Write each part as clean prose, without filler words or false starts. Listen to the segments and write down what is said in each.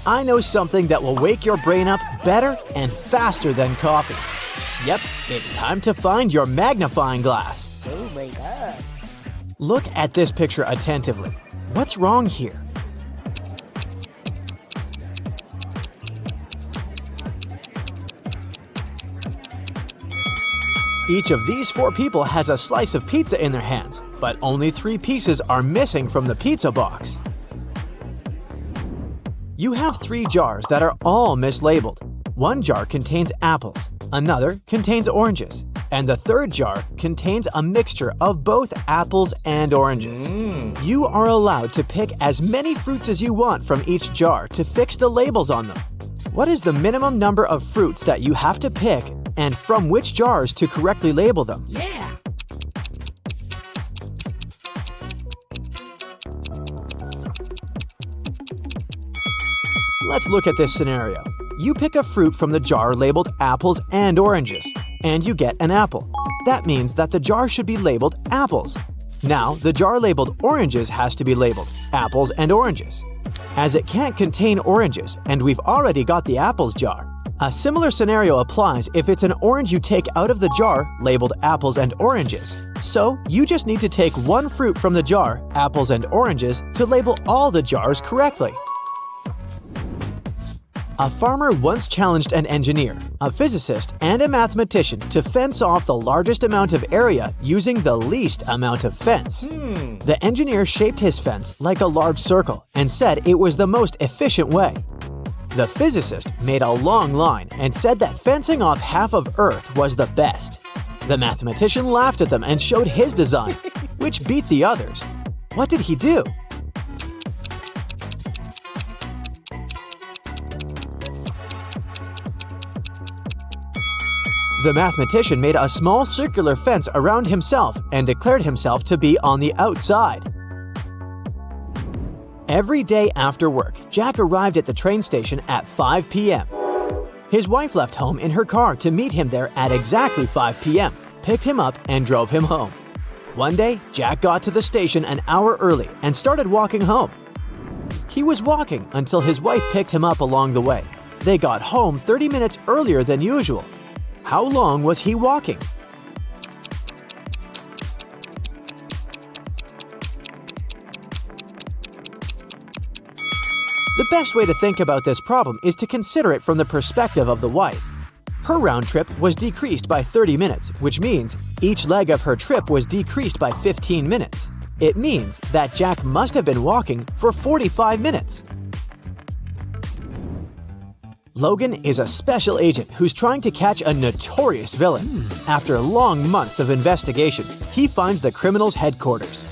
I know something that will wake your brain up better and faster than coffee. Yep, it's time to find your magnifying glass. Oh my god. Look at this picture attentively. What's wrong here? Each of these 4 people has a slice of pizza in their hands, but only 3 pieces are missing from the pizza box. You have 3 jars that are all mislabeled. One jar contains apples, another contains oranges, and the third jar contains a mixture of both apples and oranges. You are allowed to pick as many fruits as you want from each jar to fix the labels on them. What is the minimum number of fruits that you have to pick and from which jars to correctly label them? Yeah. Let's look at this scenario. You pick a fruit from the jar labeled apples and oranges, and you get an apple. That means that the jar should be labeled apples. Now, the jar labeled oranges has to be labeled apples and oranges. As it can't contain oranges, and we've already got the apples jar, a similar scenario applies if it's an orange you take out of the jar labeled apples and oranges. So, you just need to take one fruit from the jar, apples and oranges, to label all the jars correctly. A farmer once challenged an engineer, a physicist, and a mathematician to fence off the largest amount of area using the least amount of fence. The engineer shaped his fence like a large circle and said it was the most efficient way. The physicist made a long line and said that fencing off half of Earth was the best. The mathematician laughed at them and showed his design, which beat the others. What did he do? The mathematician made a small circular fence around himself and declared himself to be on the outside. Every day after work, Jack arrived at the train station at 5 p.m. His wife left home in her car to meet him there at exactly 5 p.m., picked him up, and drove him home. One day, Jack got to the station an hour early and started walking home. He was walking until his wife picked him up along the way. They got home 30 minutes earlier than usual. How long was he walking? The best way to think about this problem is to consider it from the perspective of the wife. Her round trip was decreased by 30 minutes, which means each leg of her trip was decreased by 15 minutes. It means that Jack must have been walking for 45 minutes. Logan is a special agent who's trying to catch a notorious villain. After long months of investigation, he finds the criminal's headquarters.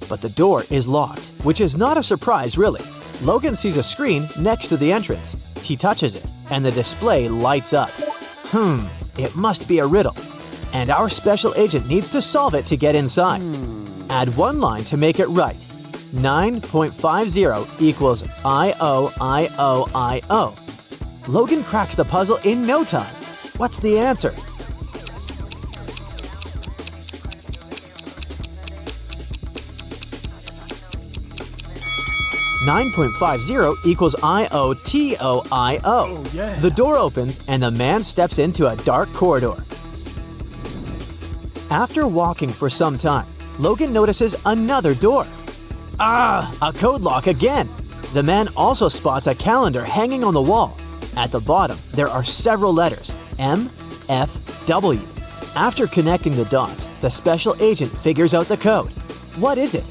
But the door is locked, which is not a surprise really. Logan sees a screen next to the entrance. He touches it, and the display lights up. It must be a riddle. And our special agent needs to solve it to get inside. Add one line to make it right. 9.50 equals I-O-I-O-I-O. Logan cracks the puzzle in no time. What's the answer? $9.50 equals I-O-T-O-I-O. Oh, yeah. The door opens and the man steps into a dark corridor. After walking for some time, Logan notices another door. A code lock again! The man also spots a calendar hanging on the wall. At the bottom, there are several letters, M, F, W. After connecting the dots, the special agent figures out the code. What is it?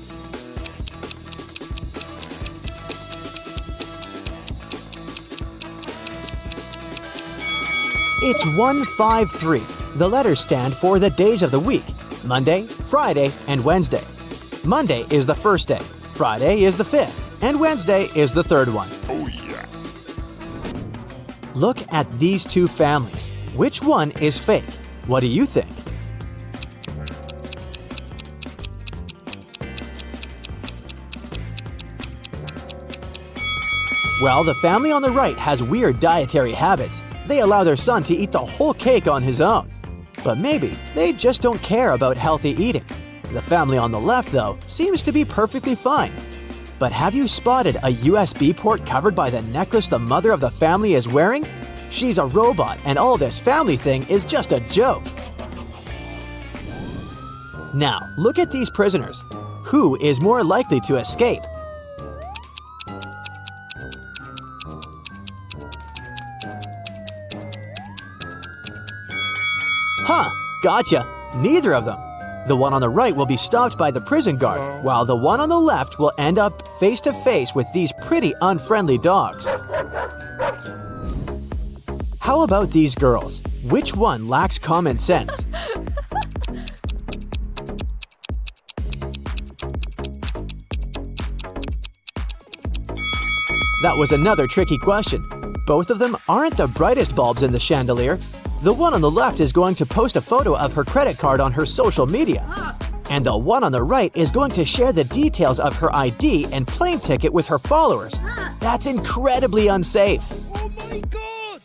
It's 153. The letters stand for the days of the week: Monday, Friday, and Wednesday. Monday is the first day, Friday is the fifth, and Wednesday is the third one. Oh yeah. Look at these two families. Which one is fake? What do you think? Well, the family on the right has weird dietary habits. They allow their son to eat the whole cake on his own. But maybe they just don't care about healthy eating. The family on the left, though, seems to be perfectly fine. But have you spotted a USB port covered by the necklace the mother of the family is wearing? She's a robot, and all this family thing is just a joke. Now, look at these prisoners. Who is more likely to escape? Huh, gotcha. Neither of them. The one on the right will be stopped by the prison guard, while the one on the left will end up face to face with these pretty unfriendly dogs. How about these girls? Which one lacks common sense? That was another tricky question. Both of them aren't the brightest bulbs in the chandelier. The one on the left is going to post a photo of her credit card on her social media. And the one on the right is going to share the details of her ID and plane ticket with her followers. That's incredibly unsafe. Oh my god!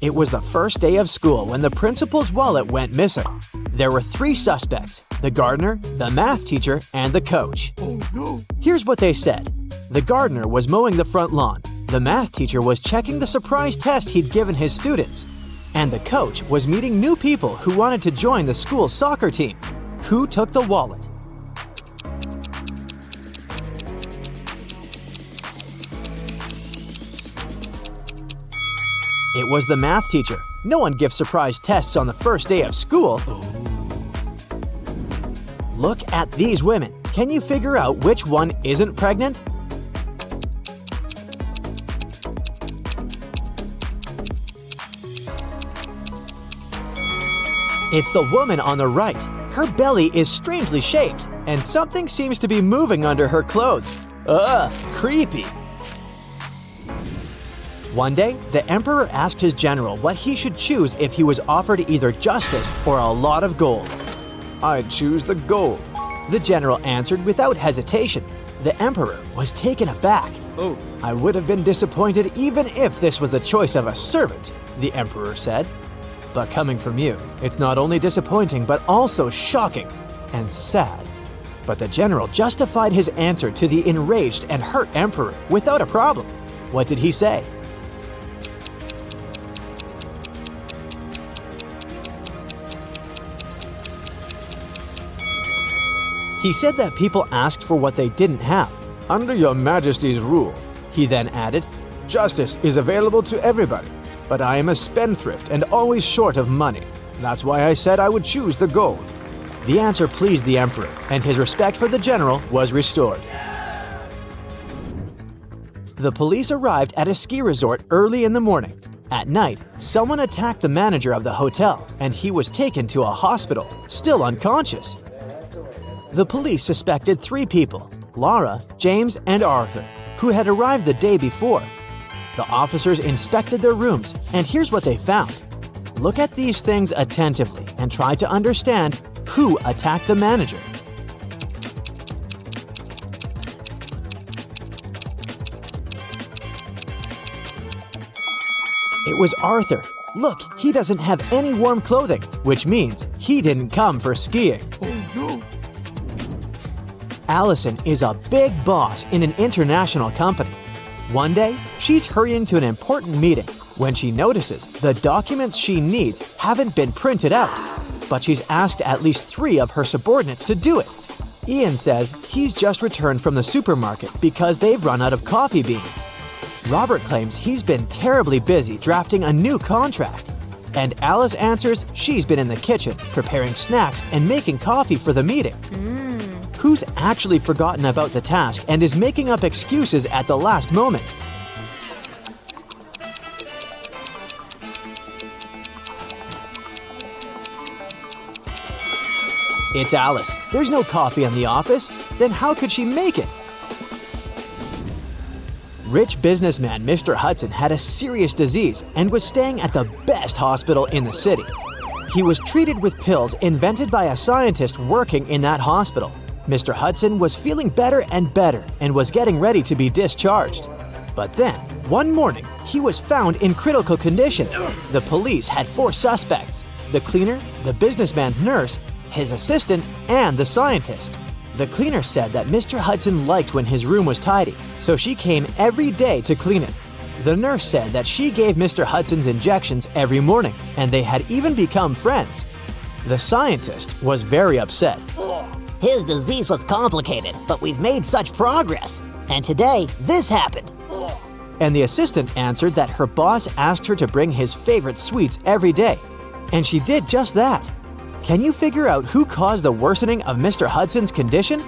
It was the first day of school when the principal's wallet went missing. There were 3 suspects: the gardener, the math teacher, and the coach. Oh no! Here's what they said. The gardener was mowing the front lawn. The math teacher was checking the surprise test he'd given his students. And the coach was meeting new people who wanted to join the school's soccer team. Who took the wallet? It was the math teacher. No one gives surprise tests on the first day of school. Look at these women. Can you figure out which one isn't pregnant? It's the woman on the right. Her belly is strangely shaped, and something seems to be moving under her clothes. Ugh, creepy. One day, the emperor asked his general what he should choose if he was offered either justice or a lot of gold. "I'd choose the gold," the general answered without hesitation. The emperor was taken aback. Oh. "I would have been disappointed even if this was the choice of a servant," the emperor said. "But coming from you, it's not only disappointing but also shocking and sad." But the general justified his answer to the enraged and hurt emperor without a problem. What did he say? He said that people asked for what they didn't have. "Under your majesty's rule," he then added, "justice is available to everybody. But I am a spendthrift and always short of money. That's why I said I would choose the gold." The answer pleased the emperor, and his respect for the general was restored. The police arrived at a ski resort early in the morning. At night, someone attacked the manager of the hotel, and he was taken to a hospital, still unconscious. The police suspected 3 people: Laura, James, and Arthur, who had arrived the day before. The officers inspected their rooms, and here's what they found. Look at these things attentively and try to understand who attacked the manager. It was Arthur. Look, he doesn't have any warm clothing, which means he didn't come for skiing. Oh no! Allison is a big boss in an international company. One day, she's hurrying to an important meeting when she notices the documents she needs haven't been printed out, but she's asked at least 3 of her subordinates to do it. Ian says he's just returned from the supermarket because they've run out of coffee beans. Robert claims he's been terribly busy drafting a new contract. And Alice answers she's been in the kitchen preparing snacks and making coffee for the meeting. Who's actually forgotten about the task and is making up excuses at the last moment? It's Alice. There's no coffee in the office. Then how could she make it? Rich businessman Mr. Hudson had a serious disease and was staying at the best hospital in the city. He was treated with pills invented by a scientist working in that hospital. Mr. Hudson was feeling better and was getting ready to be discharged. But then, one morning, he was found in critical condition. The police had 4 suspects: the cleaner, the businessman's nurse, his assistant, and the scientist. The cleaner said that Mr. Hudson liked when his room was tidy, so she came every day to clean it. The nurse said that she gave Mr. Hudson's injections every morning, and they had even become friends. The scientist was very upset. His disease was complicated, but we've made such progress. And today, this happened. And the assistant answered that her boss asked her to bring his favorite sweets every day. And she did just that. Can you figure out who caused the worsening of Mr. Hudson's condition?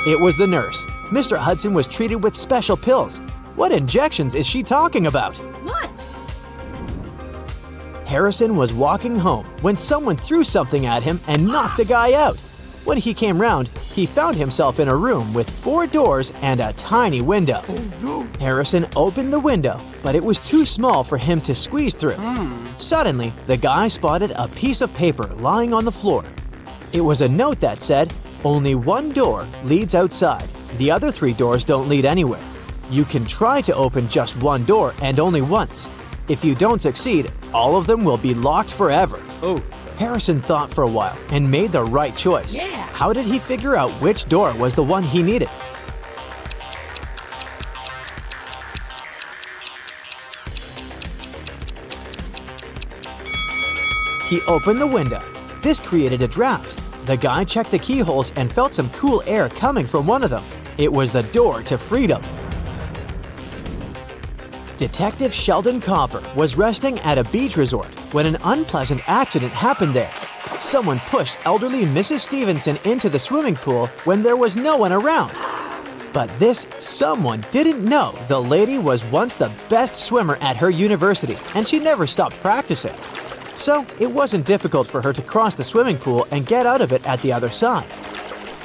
It was the nurse. Mr. Hudson was treated with special pills. What injections is she talking about? What? Harrison was walking home when someone threw something at him and knocked the guy out. When he came round, he found himself in a room with 4 doors and a tiny window. Harrison opened the window, but it was too small for him to squeeze through. Suddenly, the guy spotted a piece of paper lying on the floor. It was a note that said, "Only one door leads outside. The other 3 doors don't lead anywhere. You can try to open just one door and only once. If you don't succeed, all of them will be locked forever." Harrison thought for a while and made the right choice. How did he figure out which door was the one he needed? He opened the window. This created a draft. The guy checked the keyholes and felt some cool air coming from one of them. It was the door to freedom. Detective Sheldon Copper was resting at a beach resort when an unpleasant accident happened there. Someone pushed elderly Mrs. Stevenson into the swimming pool when there was no one around. But this someone didn't know the lady was once the best swimmer at her university, and she never stopped practicing. So it wasn't difficult for her to cross the swimming pool and get out of it at the other side.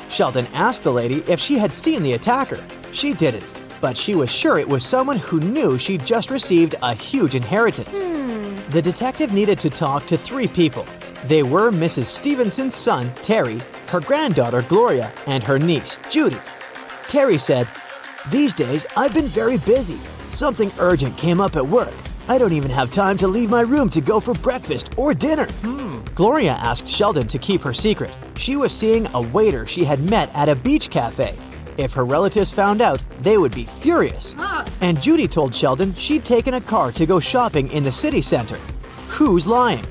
Sheldon asked the lady if she had seen the attacker. She didn't, but she was sure it was someone who knew she'd just received a huge inheritance. The detective needed to talk to 3 people. They were Mrs. Stevenson's son, Terry, her granddaughter, Gloria, and her niece, Judy. Terry said, "These days, I've been very busy. Something urgent came up at work. I don't even have time to leave my room to go for breakfast or dinner." Gloria asked Sheldon to keep her secret. She was seeing a waiter she had met at a beach cafe. If her relatives found out, they would be furious. And Judy told Sheldon she'd taken a car to go shopping in the city center. Who's lying?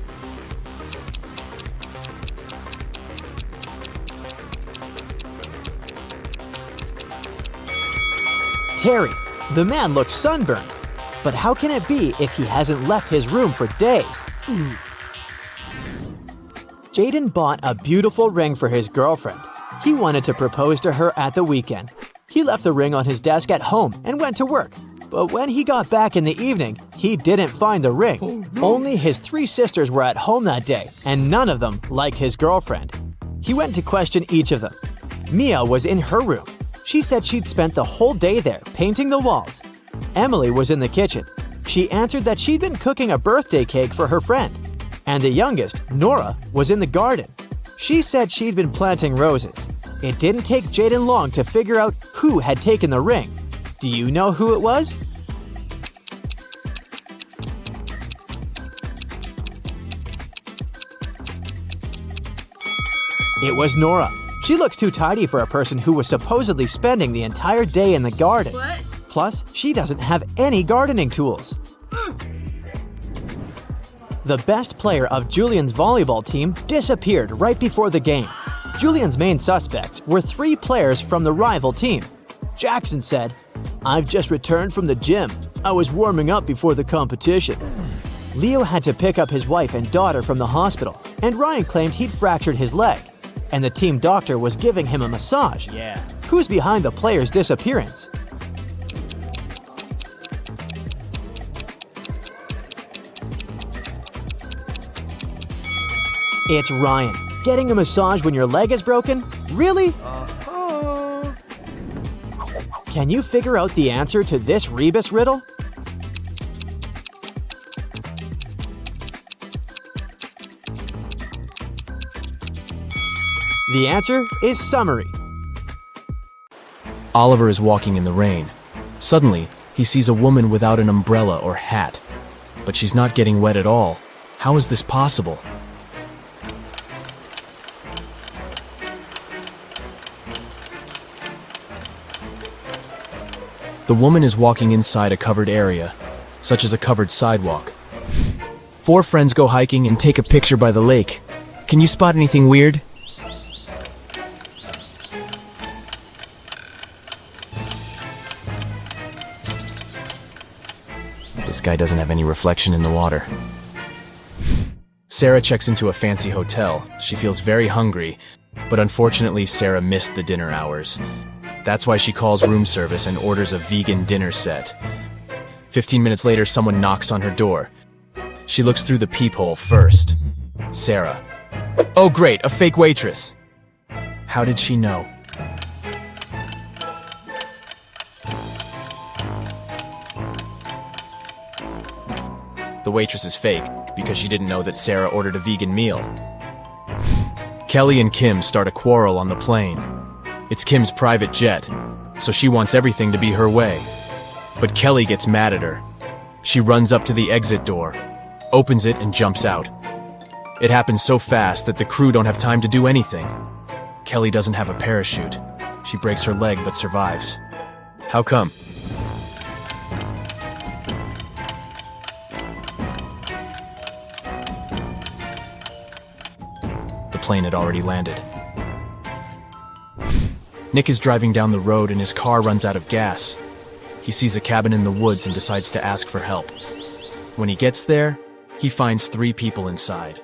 Terry. The man looks sunburned. But how can it be if he hasn't left his room for days? Jaden bought a beautiful ring for his girlfriend. He wanted to propose to her at the weekend. He left the ring on his desk at home and went to work. But when he got back in the evening, he didn't find the ring. Only his 3 sisters were at home that day, and none of them liked his girlfriend. He went to question each of them. Mia was in her room. She said she'd spent the whole day there painting the walls. Emily was in the kitchen. She answered that she'd been cooking a birthday cake for her friend. And the youngest, Nora, was in the garden. She said she'd been planting roses. It didn't take Jaden long to figure out who had taken the ring. Do you know who it was? It was Nora. She looks too tidy for a person who was supposedly spending the entire day in the garden. What? Plus, she doesn't have any gardening tools. The best player of Julian's volleyball team disappeared right before the game. Julian's main suspects were 3 players from the rival team. Jackson said, "I've just returned from the gym. I was warming up before the competition." Leo had to pick up his wife and daughter from the hospital, and Ryan claimed he'd fractured his leg. And the team doctor was giving him a massage. Who's behind the player's disappearance? It's Ryan. Getting a massage when your leg is broken? Really? Can you figure out the answer to this rebus riddle? The answer is summary. Oliver is walking in the rain. Suddenly, he sees a woman without an umbrella or hat. but she's not getting wet at all. How is this possible? The woman is walking inside a covered area, such as a covered sidewalk. 4 friends go hiking and take a picture by the lake. Can you spot anything weird? This guy doesn't have any reflection in the water. Sarah checks into a fancy hotel. She feels very hungry, but unfortunately Sarah missed the dinner hours. That's why she calls room service and orders a vegan dinner set. 15 minutes later, someone knocks on her door. She looks through the peephole first. Sarah. Oh great, a fake waitress. How did she know? The waitress is fake because she didn't know that Sarah ordered a vegan meal. Kelly and Kim start a quarrel on the plane. It's Kim's private jet, so she wants everything to be her way. But Kelly gets mad at her. She runs up to the exit door, opens it, and jumps out. It happens so fast that the crew don't have time to do anything. Kelly doesn't have a parachute. She breaks her leg but survives. How come? The plane had already landed. Nick is driving down the road and his car runs out of gas. He sees a cabin in the woods and decides to ask for help. When he gets there, he finds 3 people inside.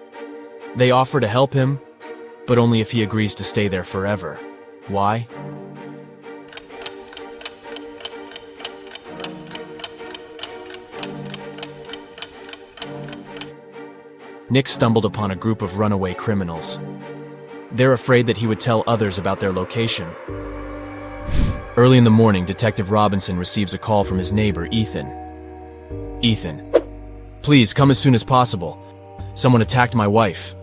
They offer to help him, but only if he agrees to stay there forever. Why? Nick stumbled upon a group of runaway criminals. They're afraid that he would tell others about their location. Early in the morning, Detective Robinson receives a call from his neighbor, Ethan. Ethan, please come as soon as possible. Someone attacked my wife.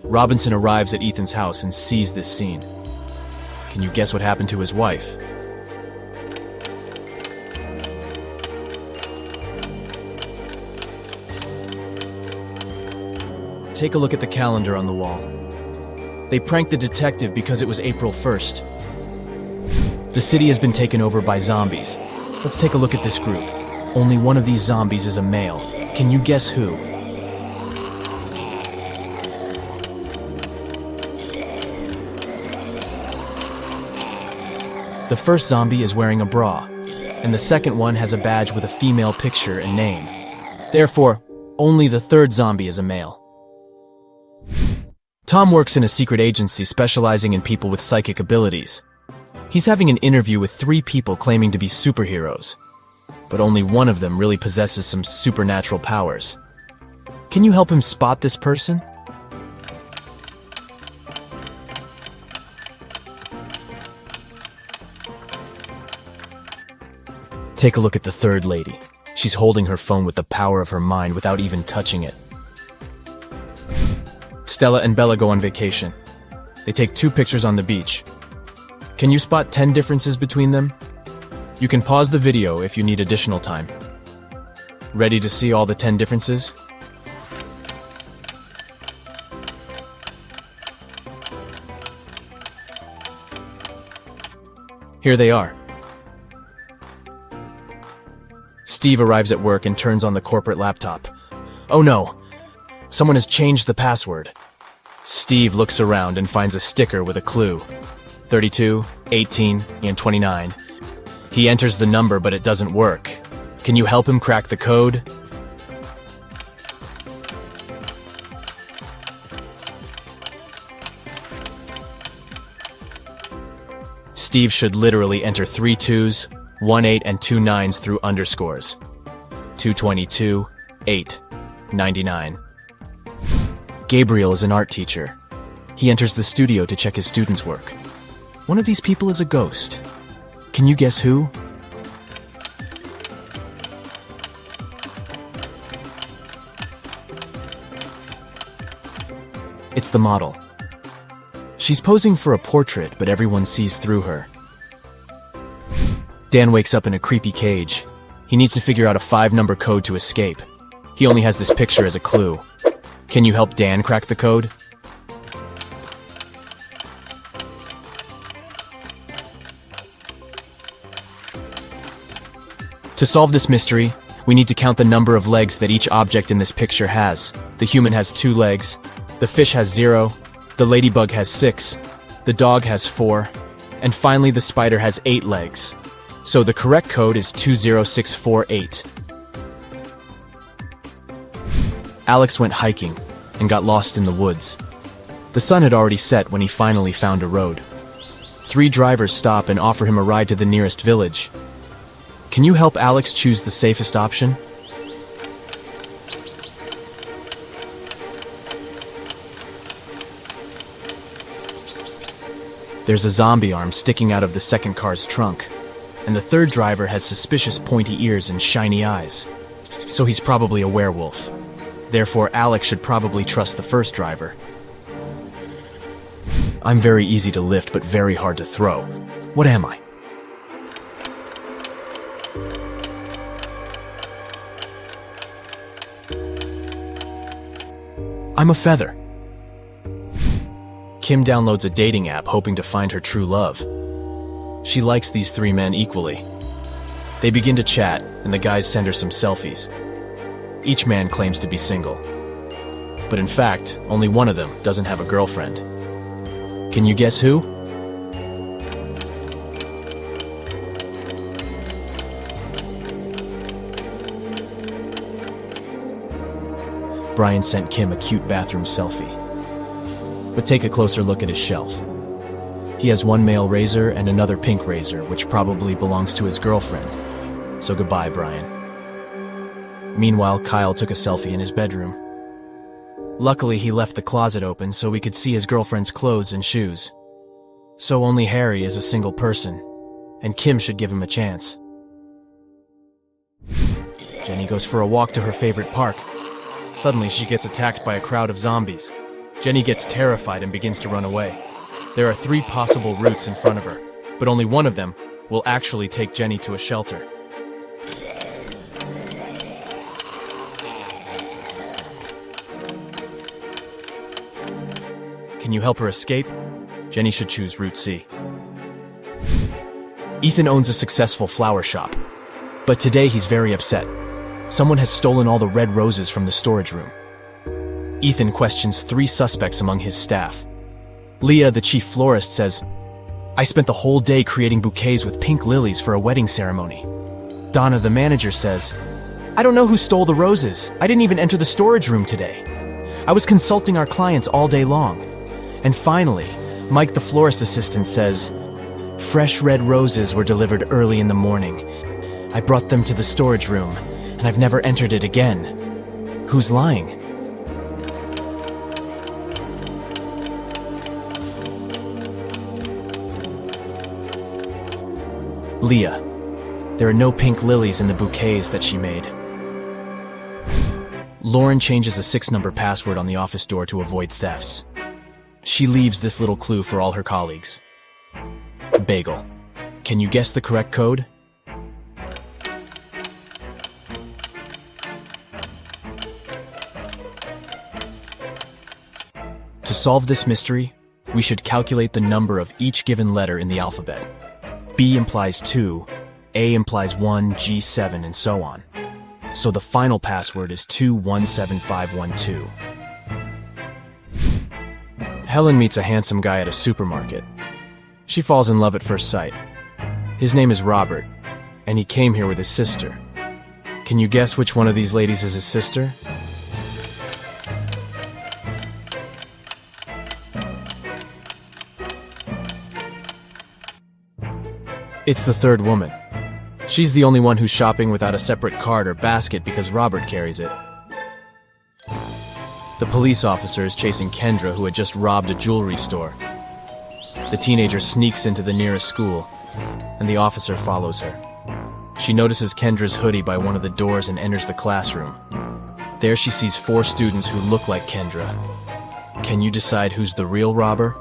Robinson arrives at Ethan's house and sees this scene. Can you guess what happened to his wife? Take a look at the calendar on the wall. They pranked the detective because it was April 1st. The city has been taken over by zombies. Let's take a look at this group. Only one of these zombies is a male. Can you guess who? The first zombie is wearing a bra, and the second one has a badge with a female picture and name. Therefore, only the third zombie is a male. Tom works in a secret agency specializing in people with psychic abilities. He's having an interview with 3 people claiming to be superheroes, but only one of them really possesses some supernatural powers. Can you help him spot this person? Take a look at the third lady. She's holding her phone with the power of her mind without even touching it. Stella and Bella go on vacation. They take 2 pictures on the beach. Can you spot 10 differences between them? You can pause the video if you need additional time. Ready to see all the 10 differences? Here they are. Steve arrives at work and turns on the corporate laptop. Oh no! Someone has changed the password. Steve looks around and finds a sticker with a clue. 32, 18, and 29. He enters the number, but it doesn't work. Can you help him crack the code? Steve should literally enter 3 2s, 1 8, and 2 9s through underscores. 222, 8, 99. Gabriel is an art teacher. He enters the studio to check his students' work. One of these people is a ghost. Can you guess who? It's the model. She's posing for a portrait, but everyone sees through her. Dan wakes up in a creepy cage. He needs to figure out a 5-number code to escape. He only has this picture as a clue. Can you help Dan crack the code? To solve this mystery, we need to count the number of legs that each object in this picture has. The human has 2 legs, the fish has 0, the ladybug has 6, the dog has 4, and finally the spider has 8 legs. So the correct code is 20648. Alex went hiking and got lost in the woods. The sun had already set when he finally found a road. 3 drivers stop and offer him a ride to the nearest village. Can you help Alex choose the safest option? There's a zombie arm sticking out of the second car's trunk, and the third driver has suspicious pointy ears and shiny eyes. So he's probably a werewolf. Therefore, Alex should probably trust the first driver. I'm very easy to lift, but very hard to throw. What am I? I'm a feather. Kim downloads a dating app hoping to find her true love. She likes these 3 men equally. They begin to chat, and the guys send her some selfies. Each man claims to be single. But in fact, only one of them doesn't have a girlfriend. Can you guess who? Brian sent Kim a cute bathroom selfie. But take a closer look at his shelf. He has one male razor and another pink razor, which probably belongs to his girlfriend. So goodbye, Brian. Meanwhile, Kyle took a selfie in his bedroom. Luckily, he left the closet open so we could see his girlfriend's clothes and shoes. So only Harry is a single person, and Kim should give him a chance. Jenny goes for a walk to her favorite park. Suddenly, she gets attacked by a crowd of zombies. Jenny gets terrified and begins to run away. There are 3 possible routes in front of her, but only one of them will actually take Jenny to a shelter. Can you help her escape? Jenny should choose Route C. Ethan owns a successful flower shop, but today he's very upset. Someone has stolen all the red roses from the storage room. Ethan questions 3 suspects among his staff. Leah, the chief florist, says, "I spent the whole day creating bouquets with pink lilies for a wedding ceremony." Donna, the manager, says, "I don't know who stole the roses. I didn't even enter the storage room today. I was consulting our clients all day long." And finally, Mike, the florist assistant, says, "Fresh red roses were delivered early in the morning. I brought them to the storage room, and I've never entered it again. Who's lying?" Leah. There are no pink lilies in the bouquets that she made. Lauren changes a 6-number password on the office door to avoid thefts. She leaves this little clue for all her colleagues. Bagel. Can you guess the correct code? To solve this mystery, we should calculate the number of each given letter in the alphabet. B implies 2, A implies 1, G 7, and so on. So the final password is 217512. Helen meets a handsome guy at a supermarket. She falls in love at first sight. His name is Robert, and he came here with his sister. Can you guess which one of these ladies is his sister? It's the third woman. She's the only one who's shopping without a separate cart or basket because Robert carries it. The police officer is chasing Kendra, who had just robbed a jewelry store. The teenager sneaks into the nearest school, and the officer follows her. She notices Kendra's hoodie by one of the doors and enters the classroom. There she sees 4 students who look like Kendra. Can you decide who's the real robber?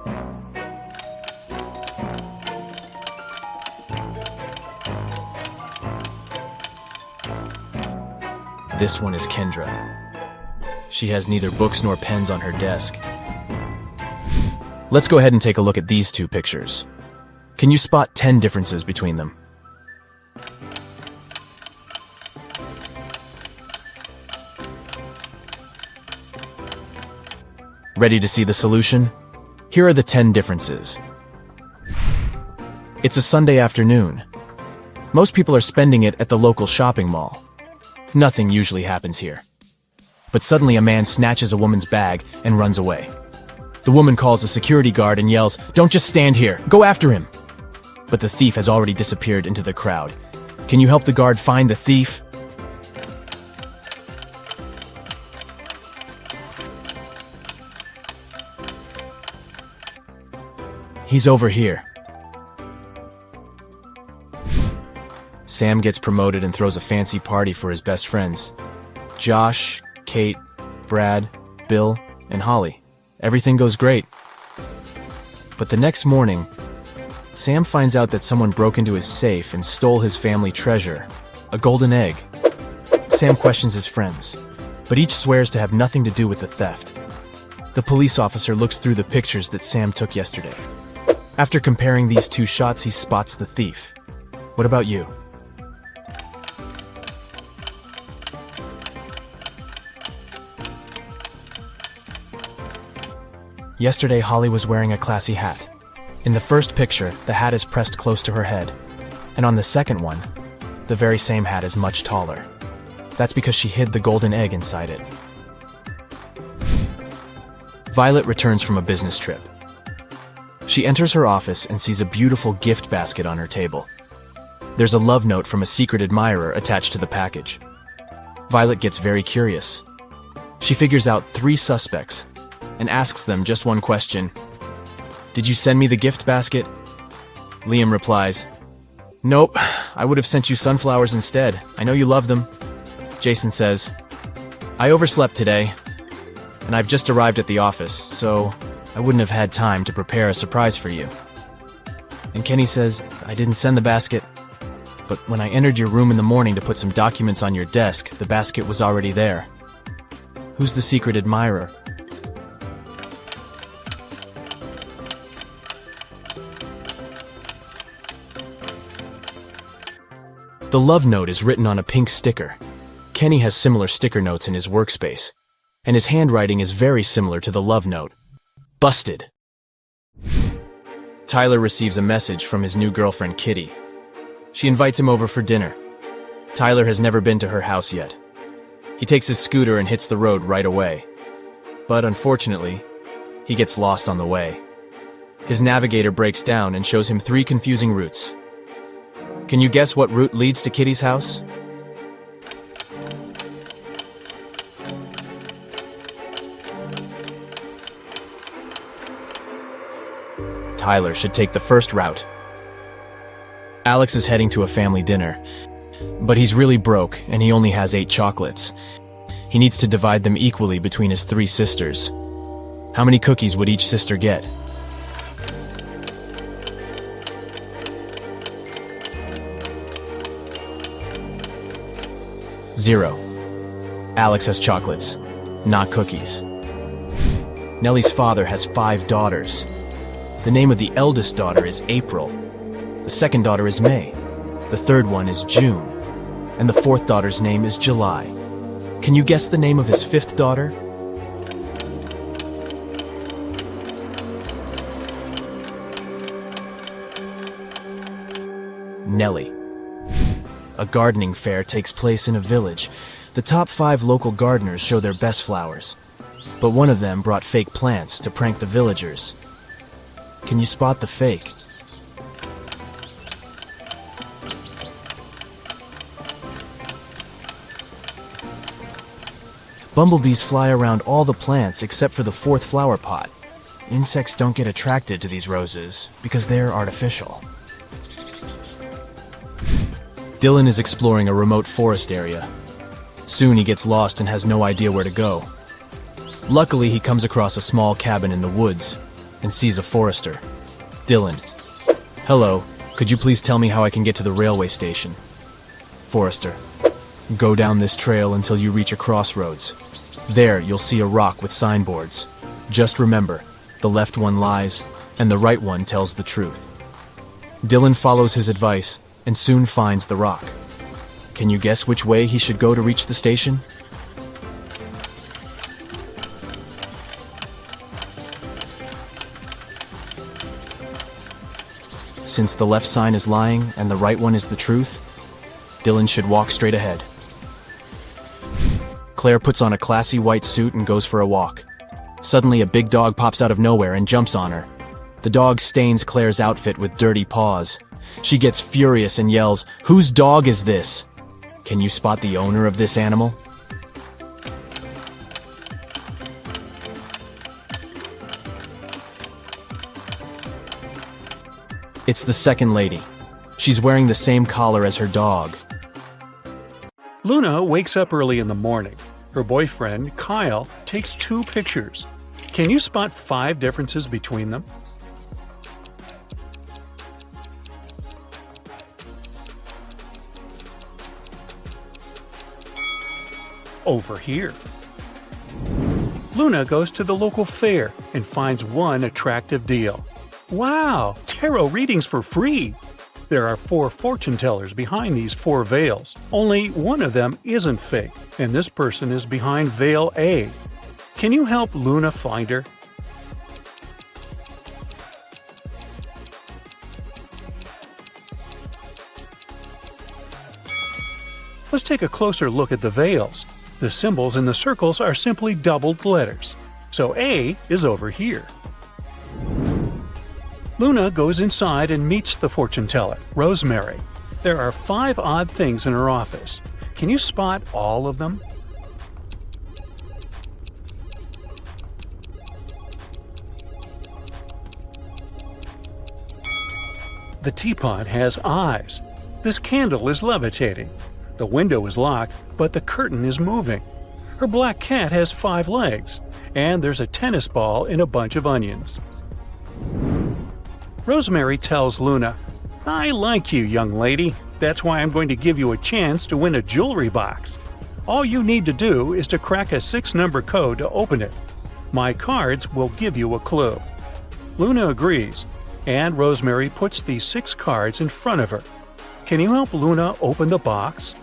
This one is Kendra. She has neither books nor pens on her desk. Let's go ahead and take a look at these two pictures. Can you spot 10 differences between them? Ready to see the solution? Here are the 10 differences. It's a Sunday afternoon. Most people are spending it at the local shopping mall. Nothing usually happens here. But suddenly a man snatches a woman's bag and runs away. The woman calls a security guard and yells, "Don't just stand here, go after him!" But the thief has already disappeared into the crowd. Can you help the guard find the thief? He's over here. Sam gets promoted and throws a fancy party for his best friends. Josh, Kate, Brad, Bill, and Holly. Everything goes great. But the next morning, Sam finds out that someone broke into his safe and stole his family treasure, a golden egg. Sam questions his friends, but each swears to have nothing to do with the theft. The police officer looks through the pictures that Sam took yesterday. After comparing these two shots, he spots the thief. What about you? Yesterday, Holly was wearing a classy hat. In the first picture, the hat is pressed close to her head. And on the second one, the very same hat is much taller. That's because she hid the golden egg inside it. Violet returns from a business trip. She enters her office and sees a beautiful gift basket on her table. There's a love note from a secret admirer attached to the package. Violet gets very curious. She figures out 3 suspects and asks them just one question. "Did you send me the gift basket?" Liam replies, "Nope, I would have sent you sunflowers instead. I know you love them." Jason says, "I overslept today, and I've just arrived at the office, so I wouldn't have had time to prepare a surprise for you." And Kenny says, "I didn't send the basket, but when I entered your room in the morning to put some documents on your desk, the basket was already there." Who's the secret admirer? The love note is written on a pink sticker. Kenny has similar sticker notes in his workspace, and his handwriting is very similar to the love note. Busted. Tyler receives a message from his new girlfriend, Kitty. She invites him over for dinner. Tyler has never been to her house yet. He takes his scooter and hits the road right away. But unfortunately, he gets lost on the way. His navigator breaks down and shows him 3 confusing routes. Can you guess what route leads to Kitty's house? Tyler should take the first route. Alex is heading to a family dinner, but he's really broke and he only has 8 chocolates. He needs to divide them equally between his 3 sisters. How many cookies would each sister get? Zero. Alex has chocolates, not cookies. Nellie's father has 5 daughters. The name of the eldest daughter is April. The second daughter is May. The third one is June. And the fourth daughter's name is July. Can you guess the name of his 5th daughter? Nellie. A gardening fair takes place in a village. The top 5 local gardeners show their best flowers. But one of them brought fake plants to prank the villagers. Can you spot the fake? Bumblebees fly around all the plants except for the 4th flower pot. Insects don't get attracted to these roses because they're artificial. Dylan is exploring a remote forest area. Soon he gets lost and has no idea where to go. Luckily, he comes across a small cabin in the woods and sees a forester. Dylan. "Hello, could you please tell me how I can get to the railway station?" Forester. Go down this trail until you reach a crossroads. There, you'll see a rock with signboards. Just remember, the left one lies, and the right one tells the truth. Dylan follows his advice and soon finds the rock. Can you guess which way he should go to reach the station? Since the left sign is lying and the right one is the truth, Dylan should walk straight ahead. Claire puts on a classy white suit and goes for a walk. Suddenly, a big dog pops out of nowhere and jumps on her. The dog stains Claire's outfit with dirty paws. She gets furious and yells, "Whose dog is this?" Can you spot the owner of this animal? It's the second lady. She's wearing the same collar as her dog. Luna wakes up early in the morning. Her boyfriend, Kyle, takes 2 pictures. Can you spot 5 differences between them? Over here. Luna goes to the local fair and finds one attractive deal. Wow! Tarot readings for free! There are 4 fortune tellers behind these 4 veils. Only one of them isn't fake, and this person is behind veil A. Can you help Luna find her? Let's take a closer look at the veils. The symbols in the circles are simply doubled letters, so A is over here. Luna goes inside and meets the fortune teller, Rosemary. There are 5 odd things in her office. Can you spot all of them? The teapot has eyes. This candle is levitating. The window is locked, but the curtain is moving. Her black cat has 5 legs, and there's a tennis ball in a bunch of onions. Rosemary tells Luna, "I like you, young lady. That's why I'm going to give you a chance to win a jewelry box. All you need to do is to crack a 6-number code to open it. My cards will give you a clue." Luna agrees, and Rosemary puts these 6 cards in front of her. Can you help Luna open the box?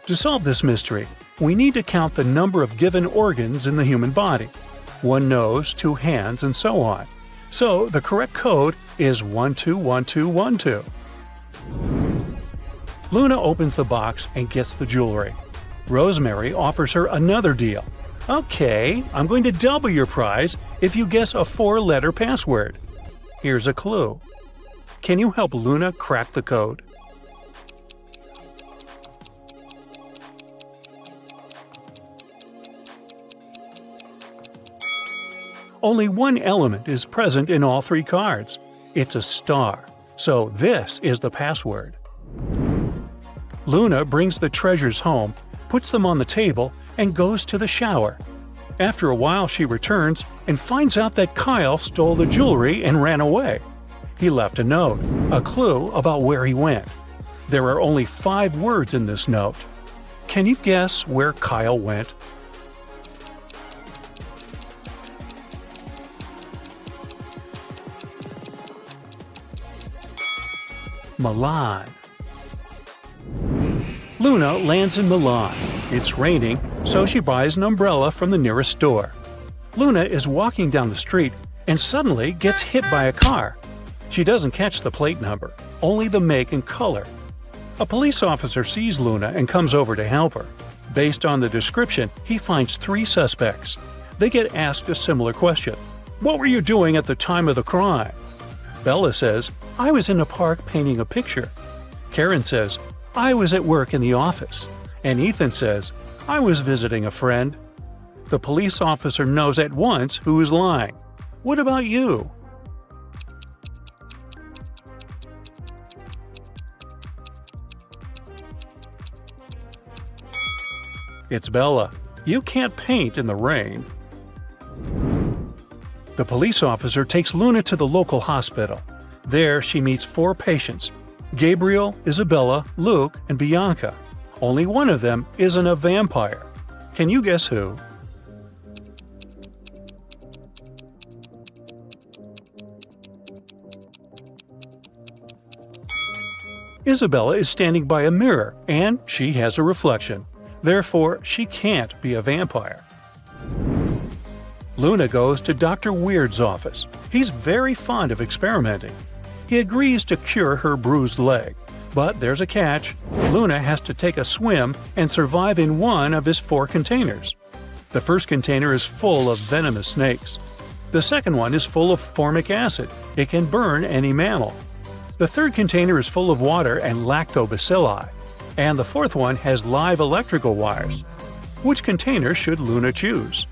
To solve this mystery, we need to count the number of given organs in the human body. 1 nose, 2 hands, and so on. So the correct code is 121212. Luna opens the box and gets the jewelry. Rosemary offers her another deal. "Okay, I'm going to double your prize if you guess a 4-letter password. Here's a clue. Can you help Luna crack the code?" Only one element is present in all 3 cards. It's a star. So this is the password. Luna brings the treasures home, puts them on the table, and goes to the shower. After a while, she returns and finds out that Kyle stole the jewelry and ran away. He left a note, a clue about where he went. There are only 5 words in this note. Can you guess where Kyle went? Milan. Luna lands in Milan. It's raining, so she buys an umbrella from the nearest store. Luna is walking down the street and suddenly gets hit by a car. She doesn't catch the plate number, only the make and color. A police officer sees Luna and comes over to help her. Based on the description, he finds 3 suspects. They get asked a similar question. "What were you doing at the time of the crime?" Bella says, "I was in a park painting a picture." Karen says, "I was at work in the office." And Ethan says, "I was visiting a friend." The police officer knows at once who is lying. What about you? It's Bella. You can't paint in the rain. The police officer takes Luna to the local hospital. There she meets 4 patients: Gabriel, Isabella, Luke, and Bianca. Only one of them isn't a vampire. Can you guess who? Isabella is standing by a mirror, and she has a reflection. Therefore, she can't be a vampire. Luna goes to Dr. Weird's office. He's very fond of experimenting. He agrees to cure her bruised leg. But there's a catch. Luna has to take a swim and survive in one of his 4 containers. The first container is full of venomous snakes. The second one is full of formic acid. It can burn any mammal. The third container is full of water and lactobacilli. And the fourth one has live electrical wires. Which container should Luna choose?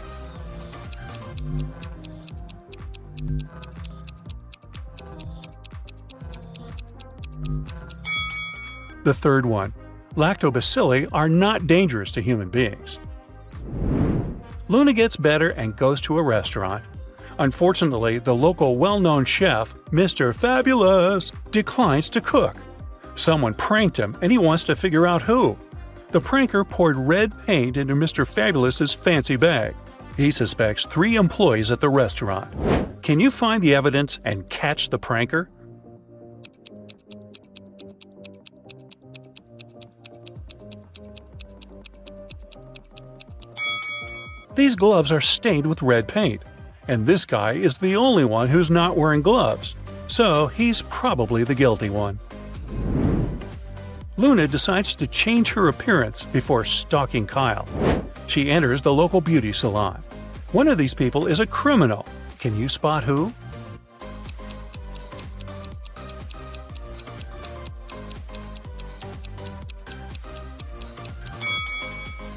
The third one. Lactobacilli are not dangerous to human beings. Luna gets better and goes to a restaurant. Unfortunately, the local well-known chef, Mr. Fabulous, declines to cook. Someone pranked him and he wants to figure out who. The pranker poured red paint into Mr. Fabulous's fancy bag. He suspects 3 employees at the restaurant. Can you find the evidence and catch the pranker? These gloves are stained with red paint, and this guy is the only one who's not wearing gloves, so he's probably the guilty one. Luna decides to change her appearance before stalking Kyle. She enters the local beauty salon. One of these people is a criminal. Can you spot who?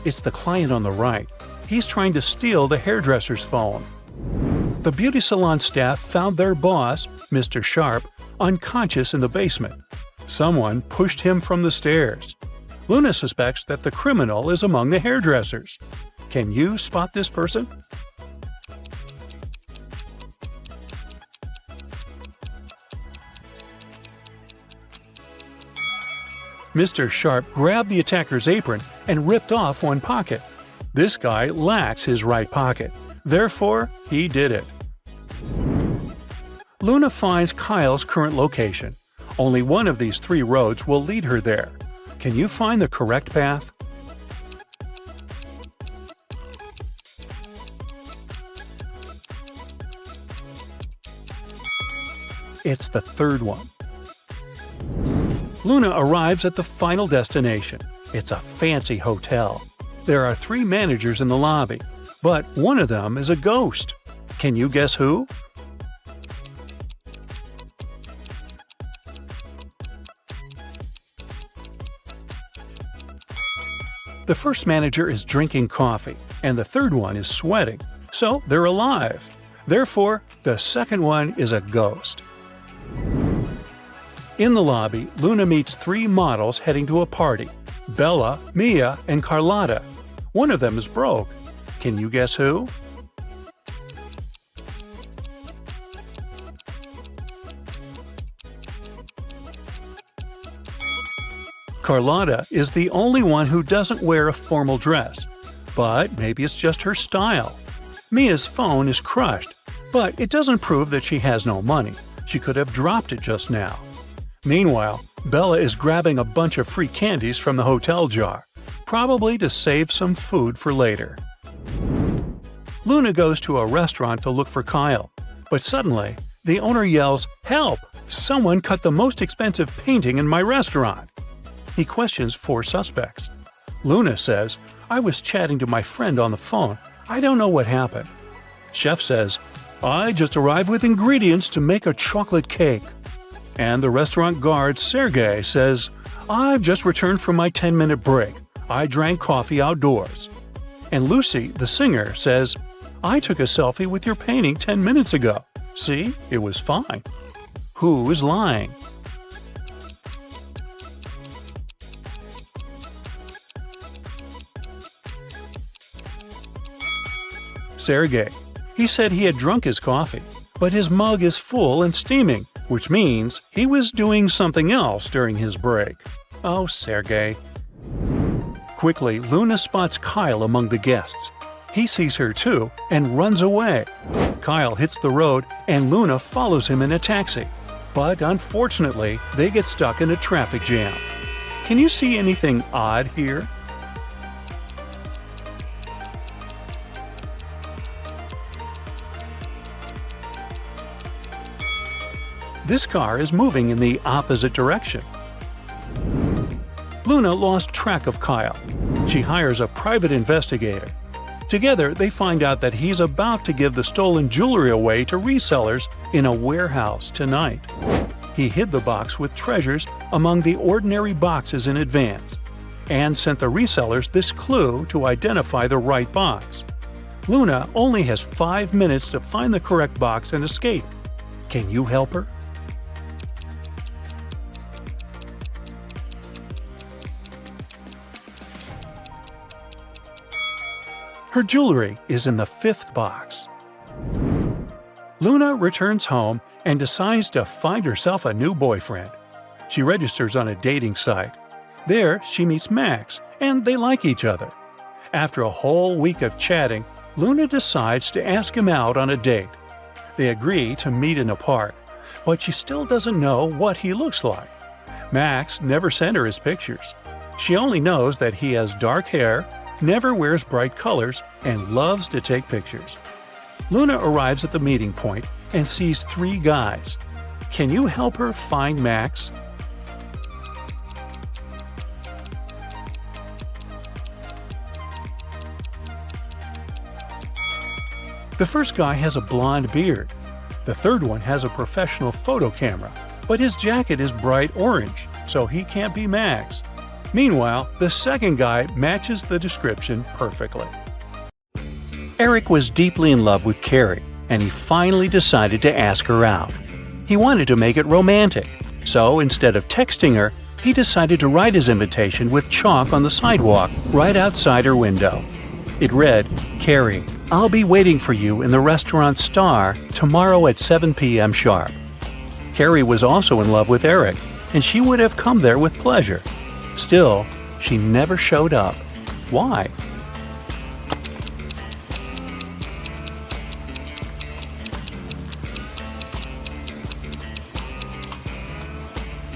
It's the client on the right. He's trying to steal the hairdresser's phone. The beauty salon staff found their boss, Mr. Sharp, unconscious in the basement. Someone pushed him from the stairs. Luna suspects that the criminal is among the hairdressers. Can you spot this person? Mr. Sharp grabbed the attacker's apron and ripped off one pocket. This guy lacks his right pocket. Therefore, he did it. Luna finds Kyle's current location. Only one of these 3 roads will lead her there. Can you find the correct path? It's the third one. Luna arrives at the final destination. It's a fancy hotel. There are 3 managers in the lobby, but one of them is a ghost. Can you guess who? The first manager is drinking coffee, and the third one is sweating, so they're alive. Therefore, the second one is a ghost. In the lobby, Luna meets 3 models heading to a party: Bella, Mia, and Carlotta. One of them is broke. Can you guess who? Carlotta is the only one who doesn't wear a formal dress, but maybe it's just her style. Mia's phone is crushed, but it doesn't prove that she has no money. She could have dropped it just now. Meanwhile, Bella is grabbing a bunch of free candies from the hotel jar, probably to save some food for later. Luna goes to a restaurant to look for Kyle, but suddenly, the owner yells, "Help! Someone cut the most expensive painting in my restaurant!" He questions 4 suspects. Luna says, "I was chatting to my friend on the phone. I don't know what happened." Chef says, "I just arrived with ingredients to make a chocolate cake." And the restaurant guard, Sergey, says, "I've just returned from my 10-minute break. I drank coffee outdoors." And Lucy, the singer, says, "I took a selfie with your painting 10 minutes ago. See, it was fine." Who is lying? Sergey. He said he had drunk his coffee, but his mug is full and steaming, which means he was doing something else during his break. Oh, Sergey. Quickly, Luna spots Kyle among the guests. He sees her too and runs away. Kyle hits the road and Luna follows him in a taxi. But unfortunately, they get stuck in a traffic jam. Can you see anything odd here? This car is moving in the opposite direction. Luna lost track of Kyle. She hires a private investigator. Together, they find out that he's about to give the stolen jewelry away to resellers in a warehouse tonight. He hid the box with treasures among the ordinary boxes in advance and sent the resellers this clue to identify the right box. Luna only has 5 minutes to find the correct box and escape. Can you help her? Her jewelry is in the 5th box. Luna returns home and decides to find herself a new boyfriend. She registers on a dating site. There, she meets Max, and they like each other. After a whole week of chatting, Luna decides to ask him out on a date. They agree to meet in a park, but she still doesn't know what he looks like. Max never sent her his pictures. She only knows that he has dark hair, never wears bright colors, and loves to take pictures. Luna arrives at the meeting point and sees 3 guys. Can you help her find Max? The first guy has a blonde beard. The third one has a professional photo camera, but his jacket is bright orange, so he can't be Max. Meanwhile, the second guy matches the description perfectly. Eric was deeply in love with Carrie, and he finally decided to ask her out. He wanted to make it romantic, so instead of texting her, he decided to write his invitation with chalk on the sidewalk right outside her window. It read, "Carrie, I'll be waiting for you in the restaurant Star tomorrow at 7 p.m. sharp." Carrie was also in love with Eric, and she would have come there with pleasure. Still, she never showed up. Why?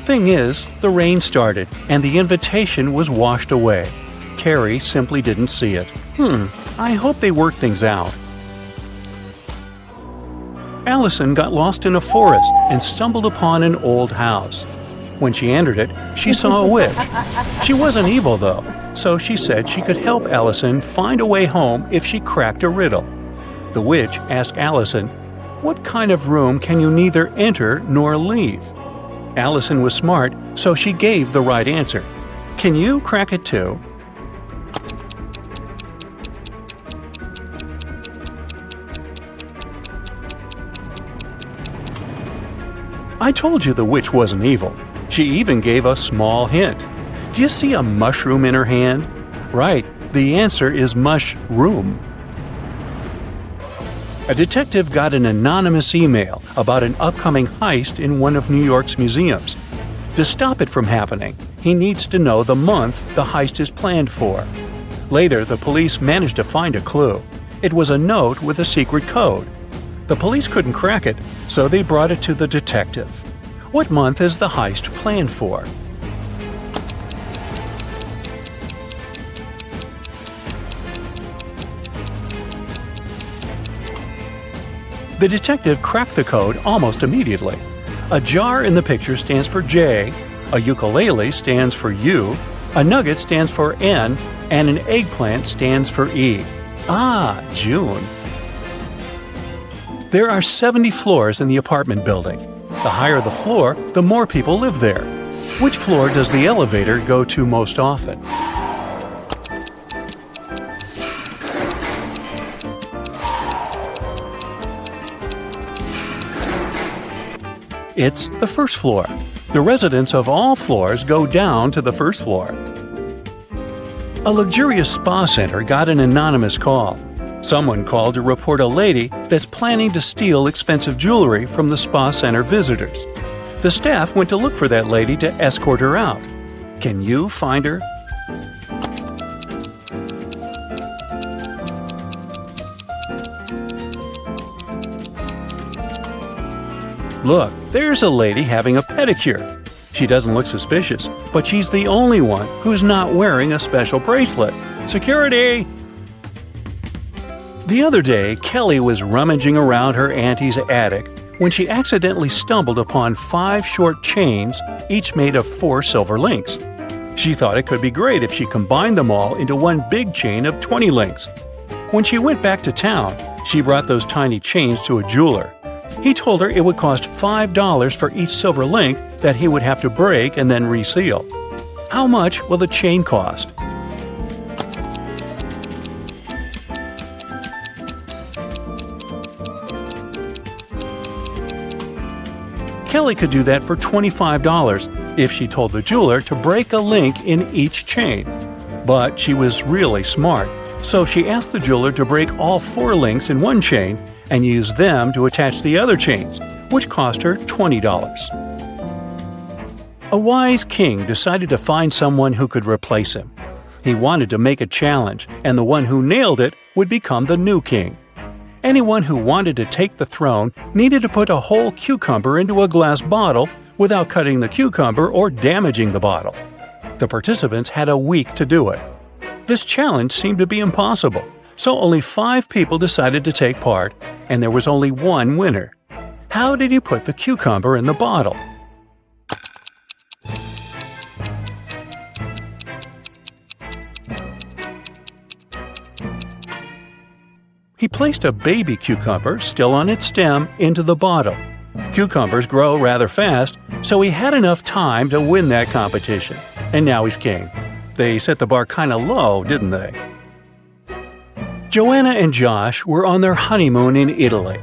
Thing is, the rain started, and the invitation was washed away. Carrie simply didn't see it. I hope they work things out. Allison got lost in a forest and stumbled upon an old house. When she entered it, she saw a witch. She wasn't evil, though, so she said she could help Allison find a way home if she cracked a riddle. The witch asked Allison, "What kind of room can you neither enter nor leave?" Allison was smart, so she gave the right answer. Can you crack it too? I told you the witch wasn't evil. She even gave a small hint. Do you see a mushroom in her hand? Right, the answer is mushroom. A detective got an anonymous email about an upcoming heist in one of New York's museums. To stop it from happening, he needs to know the month the heist is planned for. Later, the police managed to find a clue. It was a note with a secret code. The police couldn't crack it, so they brought it to the detective. What month is the heist planned for? The detective cracked the code almost immediately. A jar in the picture stands for J, a ukulele stands for U, a nugget stands for N, and an eggplant stands for E. Ah, June. There are 70 floors in the apartment building. The higher the floor, the more people live there. Which floor does the elevator go to most often? It's the first floor. The residents of all floors go down to the first floor. A luxurious spa center got an anonymous call. Someone called to report a lady that's planning to steal expensive jewelry from the spa center visitors. The staff went to look for that lady to escort her out. Can you find her? Look, there's a lady having a pedicure. She doesn't look suspicious, but she's the only one who's not wearing a special bracelet. Security! The other day, Kelly was rummaging around her auntie's attic when she accidentally stumbled upon 5 short chains, each made of 4 silver links. She thought it could be great if she combined them all into one big chain of 20 links. When she went back to town, she brought those tiny chains to a jeweler. He told her it would cost $5 for each silver link that he would have to break and then reseal. How much will the chain cost? Kelly could do that for $25 if she told the jeweler to break a link in each chain. But she was really smart, so she asked the jeweler to break all 4 links in one chain and use them to attach the other chains, which cost her $20. A wise king decided to find someone who could replace him. He wanted to make a challenge, and the one who nailed it would become the new king. Anyone who wanted to take the throne needed to put a whole cucumber into a glass bottle without cutting the cucumber or damaging the bottle. The participants had a week to do it. This challenge seemed to be impossible, so only 5 people decided to take part, and there was only one winner. How did he put the cucumber in the bottle? He placed a baby cucumber, still on its stem, into the bottle. Cucumbers grow rather fast, so he had enough time to win that competition. And now he's king. They set the bar kinda low, didn't they? Joanna and Josh were on their honeymoon in Italy.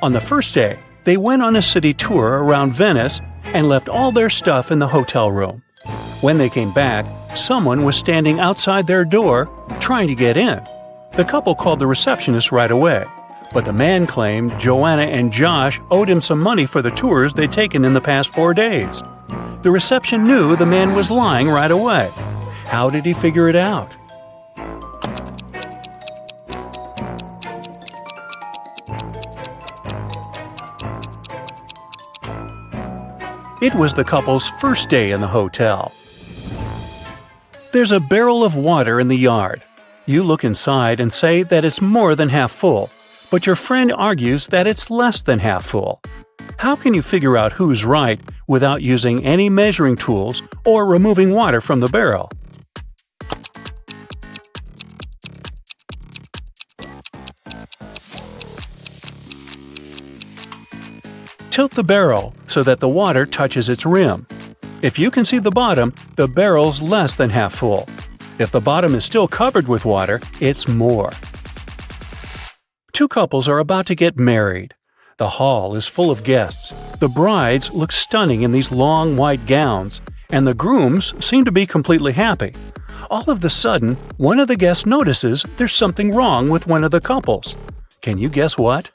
On the first day, they went on a city tour around Venice and left all their stuff in the hotel room. When they came back, someone was standing outside their door trying to get in. The couple called the receptionist right away, but the man claimed Joanna and Josh owed him some money for the tours they'd taken in the past 4 days. The reception knew the man was lying right away. How did he figure it out? It was the couple's first day in the hotel. There's a barrel of water in the yard. You look inside and say that it's more than half full, but your friend argues that it's less than half full. How can you figure out who's right without using any measuring tools or removing water from the barrel? Tilt the barrel so that the water touches its rim. If you can see the bottom, the barrel's less than half full. If the bottom is still covered with water, it's more. 2 couples are about to get married. The hall is full of guests. The brides look stunning in these long white gowns, and the grooms seem to be completely happy. All of a sudden, one of the guests notices there's something wrong with one of the couples. Can you guess what?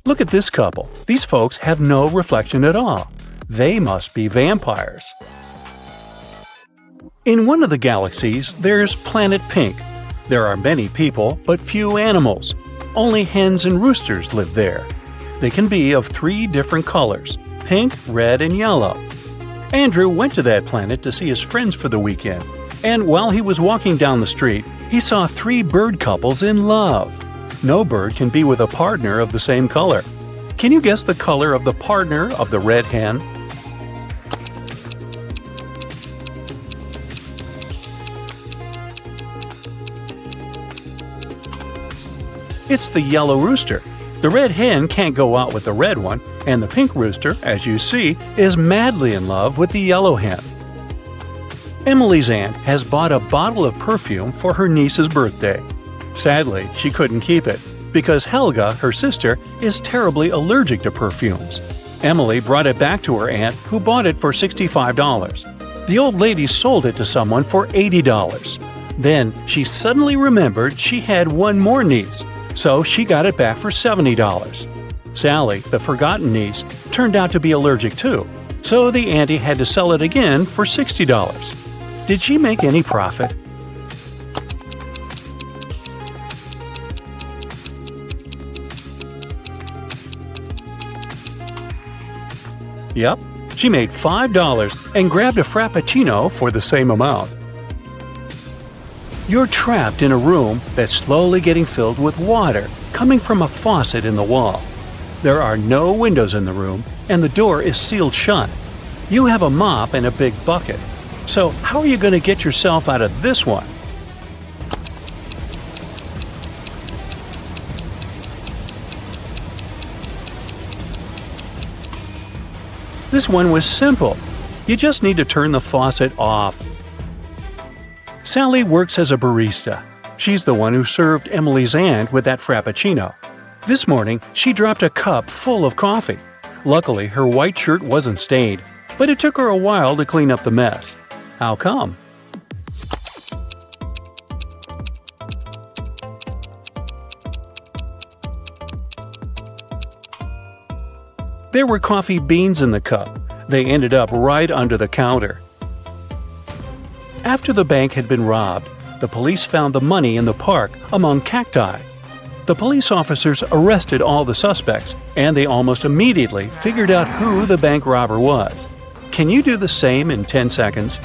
Look at this couple. These folks have no reflection at all. They must be vampires. In one of the galaxies, there's Planet Pink. There are many people, but few animals. Only hens and roosters live there. They can be of 3 different colors: pink, red, and yellow. Andrew went to that planet to see his friends for the weekend, and while he was walking down the street, he saw 3 bird couples in love. No bird can be with a partner of the same color. Can you guess the color of the partner of the red hen? It's the yellow rooster. The red hen can't go out with the red one, and the pink rooster, as you see, is madly in love with the yellow hen. Emily's aunt has bought a bottle of perfume for her niece's birthday. Sadly, she couldn't keep it, because Helga, her sister, is terribly allergic to perfumes. Emily brought it back to her aunt, who bought it for $65. The old lady sold it to someone for $80. Then she suddenly remembered she had one more niece, so she got it back for $70. Sally, the forgotten niece, turned out to be allergic too, so the auntie had to sell it again for $60. Did she make any profit? Yep, she made $5 and grabbed a frappuccino for the same amount. You're trapped in a room that's slowly getting filled with water coming from a faucet in the wall. There are no windows in the room, and the door is sealed shut. You have a mop and a big bucket. So how are you going to get yourself out of this one? This one was simple. You just need to turn the faucet off. Sally works as a barista. She's the one who served Emily's aunt with that frappuccino. This morning, she dropped a cup full of coffee. Luckily, her white shirt wasn't stained, but it took her a while to clean up the mess. How come? There were coffee beans in the cup. They ended up right under the counter. After the bank had been robbed, the police found the money in the park among cacti. The police officers arrested all the suspects, and they almost immediately figured out who the bank robber was. Can you do the same in 10 seconds?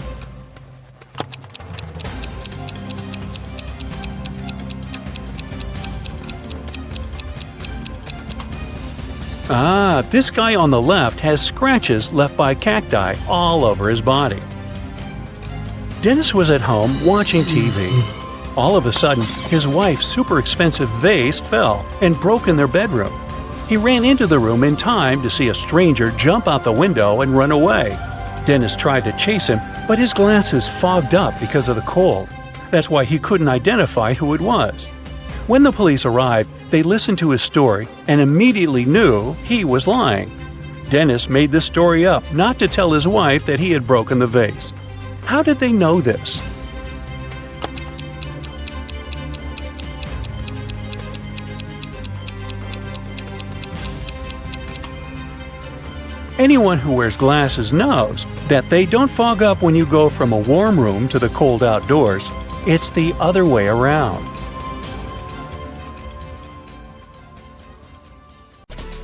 This guy on the left has scratches left by cacti all over his body. Dennis was at home watching TV. All of a sudden, his wife's super expensive vase fell and broke in their bedroom. He ran into the room in time to see a stranger jump out the window and run away. Dennis tried to chase him, but his glasses fogged up because of the cold. That's why he couldn't identify who it was. When the police arrived, they listened to his story and immediately knew he was lying. Dennis made this story up not to tell his wife that he had broken the vase. How did they know this? Anyone who wears glasses knows that they don't fog up when you go from a warm room to the cold outdoors. It's the other way around.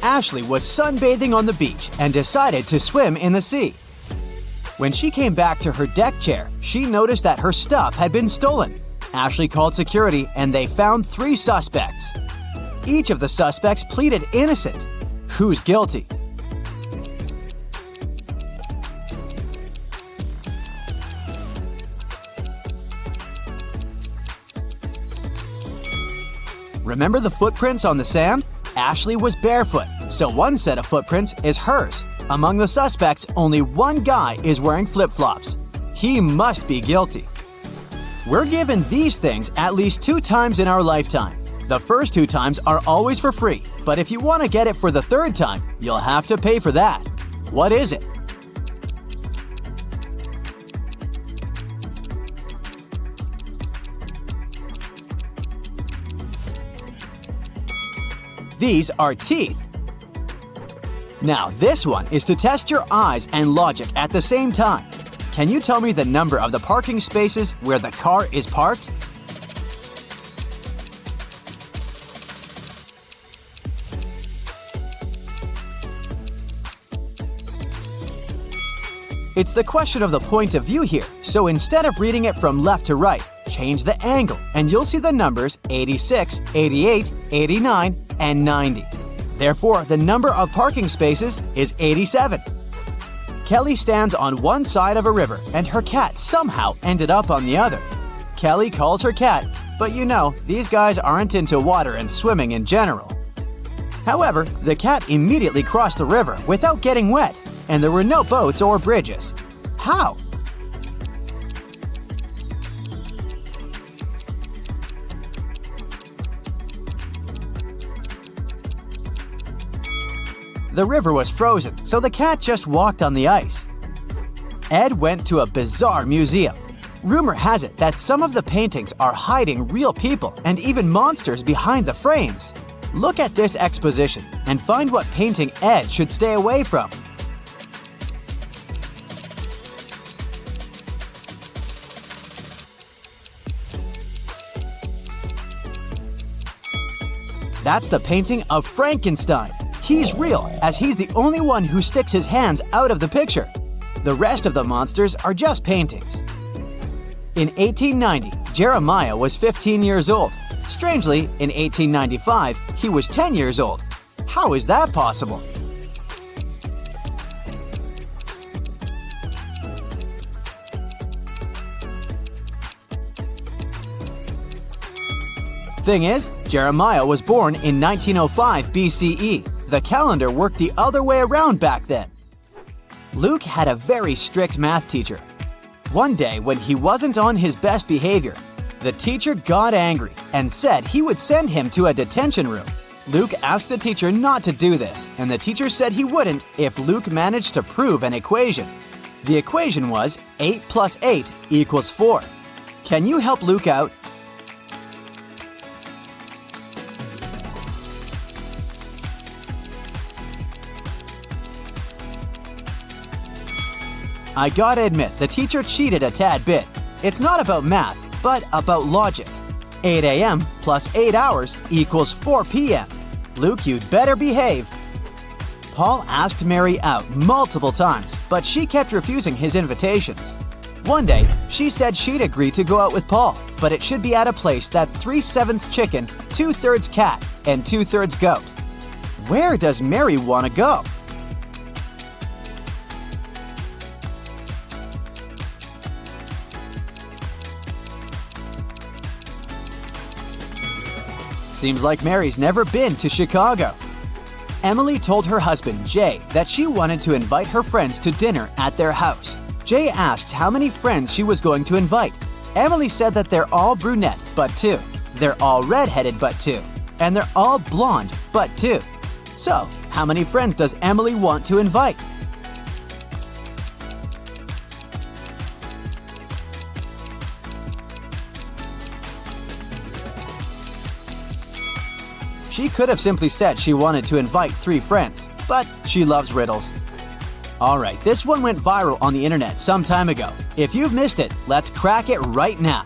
Ashley was sunbathing on the beach and decided to swim in the sea. When she came back to her deck chair, she noticed that her stuff had been stolen. Ashley called security and they found 3 suspects. Each of the suspects pleaded innocent. Who's guilty? Remember the footprints on the sand? Ashley was barefoot, so one set of footprints is hers. Among the suspects, only one guy is wearing flip-flops. He must be guilty. We're given these things at least 2 times in our lifetime. The first 2 times are always for free, but if you want to get it for the 3rd time, you'll have to pay for that. What is it? These are teeth. Now, this one is to test your eyes and logic at the same time. Can you tell me the number of the parking spaces where the car is parked? It's the question of the point of view here, so instead of reading it from left to right, change the angle and you'll see the numbers 86, 88, 89, and 90. Therefore, the number of parking spaces is 87. Kelly stands on one side of a river and her cat somehow ended up on the other. Kelly calls her cat, but you know, these guys aren't into water and swimming in general. However, the cat immediately crossed the river without getting wet, and there were no boats or bridges. How? The river was frozen, so the cat just walked on the ice. Ed went to a bizarre museum. Rumor has it that some of the paintings are hiding real people and even monsters behind the frames. Look at this exposition and find what painting Ed should stay away from. That's the painting of Frankenstein. He's real, as he's the only one who sticks his hands out of the picture. The rest of the monsters are just paintings. In 1890, Jeremiah was 15 years old. Strangely, in 1895, he was 10 years old. How is that possible? Thing is, Jeremiah was born in 1905 BCE. The calendar worked the other way around back then. Luke had a very strict math teacher. One day, when he wasn't on his best behavior, the teacher got angry and said he would send him to a detention room. Luke asked the teacher not to do this, and the teacher said he wouldn't if Luke managed to prove an equation. The equation was 8 plus 8 equals 4. Can you help Luke out? I gotta admit, the teacher cheated a tad bit. It's not about math, but about logic. 8 a.m. plus 8 hours equals 4 p.m. Luke, you'd better behave. Paul asked Mary out multiple times, but she kept refusing his invitations. One day, she said she'd agree to go out with Paul, but it should be at a place that's 3/7 chicken, 2/3 cat, and 2/3 goat. Where does Mary want to go? Seems like Mary's never been to Chicago. Emily told her husband, Jay, that she wanted to invite her friends to dinner at their house. Jay asked how many friends she was going to invite. Emily said that they're all brunette, but 2. They're all redheaded, but 2. And they're all blonde, but 2. So, how many friends does Emily want to invite? She could have simply said she wanted to invite 3 friends, but she loves riddles. Alright, this one went viral on the internet some time ago. If you've missed it, let's crack it right now.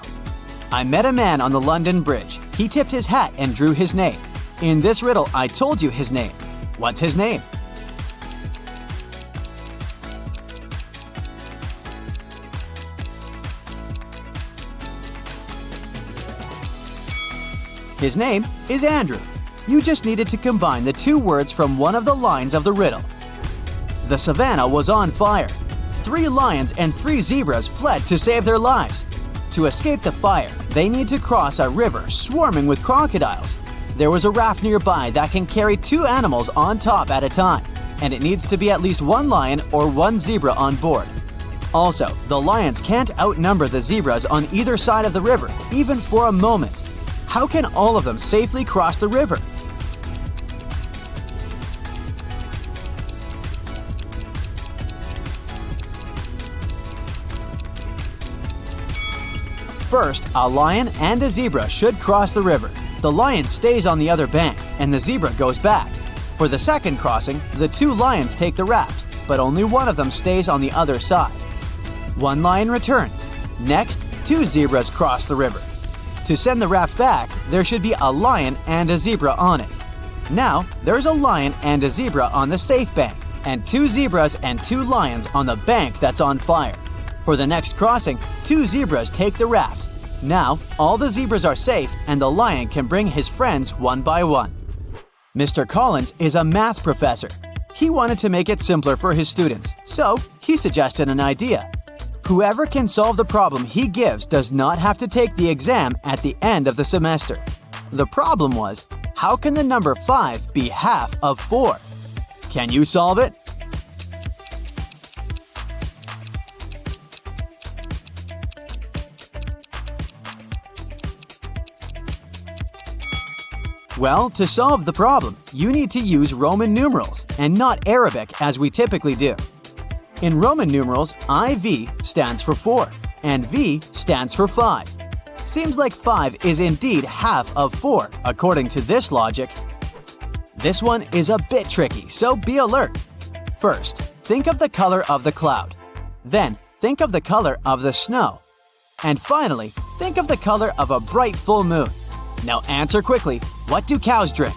I met a man on the London Bridge. He tipped his hat and drew his name. In this riddle, I told you his name. What's his name? His name is Andrew. You just needed to combine the 2 words from one of the lines of the riddle. The savannah was on fire. 3 lions and 3 zebras fled to save their lives. To escape the fire, they need to cross a river swarming with crocodiles. There was a raft nearby that can carry 2 animals on top at a time, and it needs to be at least 1 lion or 1 zebra on board. Also, the lions can't outnumber the zebras on either side of the river, even for a moment. How can all of them safely cross the river? First, a lion and a zebra should cross the river. The lion stays on the other bank, and the zebra goes back. For the second crossing, the 2 lions take the raft, but only one of them stays on the other side. 1 lion returns. Next, 2 zebras cross the river. To send the raft back, there should be a lion and a zebra on it. Now, there's a lion and a zebra on the safe bank, and 2 zebras and 2 lions on the bank that's on fire. For the next crossing, 2 zebras take the raft. Now, all the zebras are safe and the lion can bring his friends one by one. Mr. Collins is a math professor. He wanted to make it simpler for his students, so he suggested an idea. Whoever can solve the problem he gives does not have to take the exam at the end of the semester. The problem was, how can the number 5 be half of 4? Can you solve it? Well, to solve the problem, you need to use Roman numerals and not Arabic as we typically do. In Roman numerals, IV stands for 4 and V stands for 5. Seems like 5 is indeed half of 4, according to this logic. This one is a bit tricky, so be alert. First, think of the color of the cloud. Then, think of the color of the snow. And finally, think of the color of a bright full moon. Now answer quickly, what do cows drink?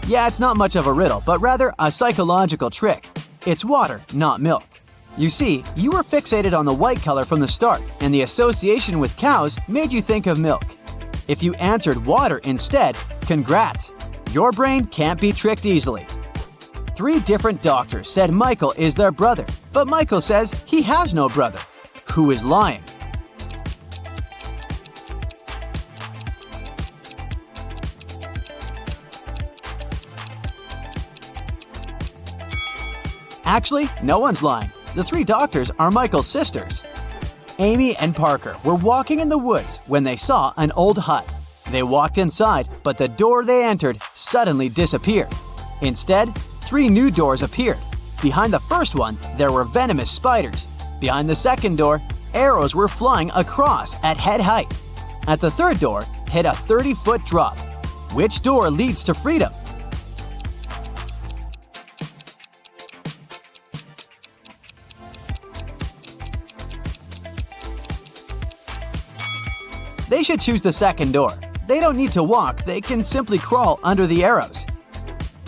Yeah, it's not much of a riddle, but rather a psychological trick. It's water, not milk. You see, you were fixated on the white color from the start, and the association with cows made you think of milk. If you answered water instead, congrats! Your brain can't be tricked easily. 3 different doctors said Michael is their brother, but Michael says he has no brother. Who is lying? Actually, no one's lying. The 3 doctors are Michael's sisters. Amy and Parker were walking in the woods when they saw an old hut. They walked inside, but the door they entered suddenly disappeared. Instead, 3 new doors appeared. Behind the first one, there were venomous spiders. Behind the second door, arrows were flying across at head height. At the third door, hit a 30-foot drop. Which door leads to freedom? They should choose the second door. They don't need to walk, they can simply crawl under the arrows.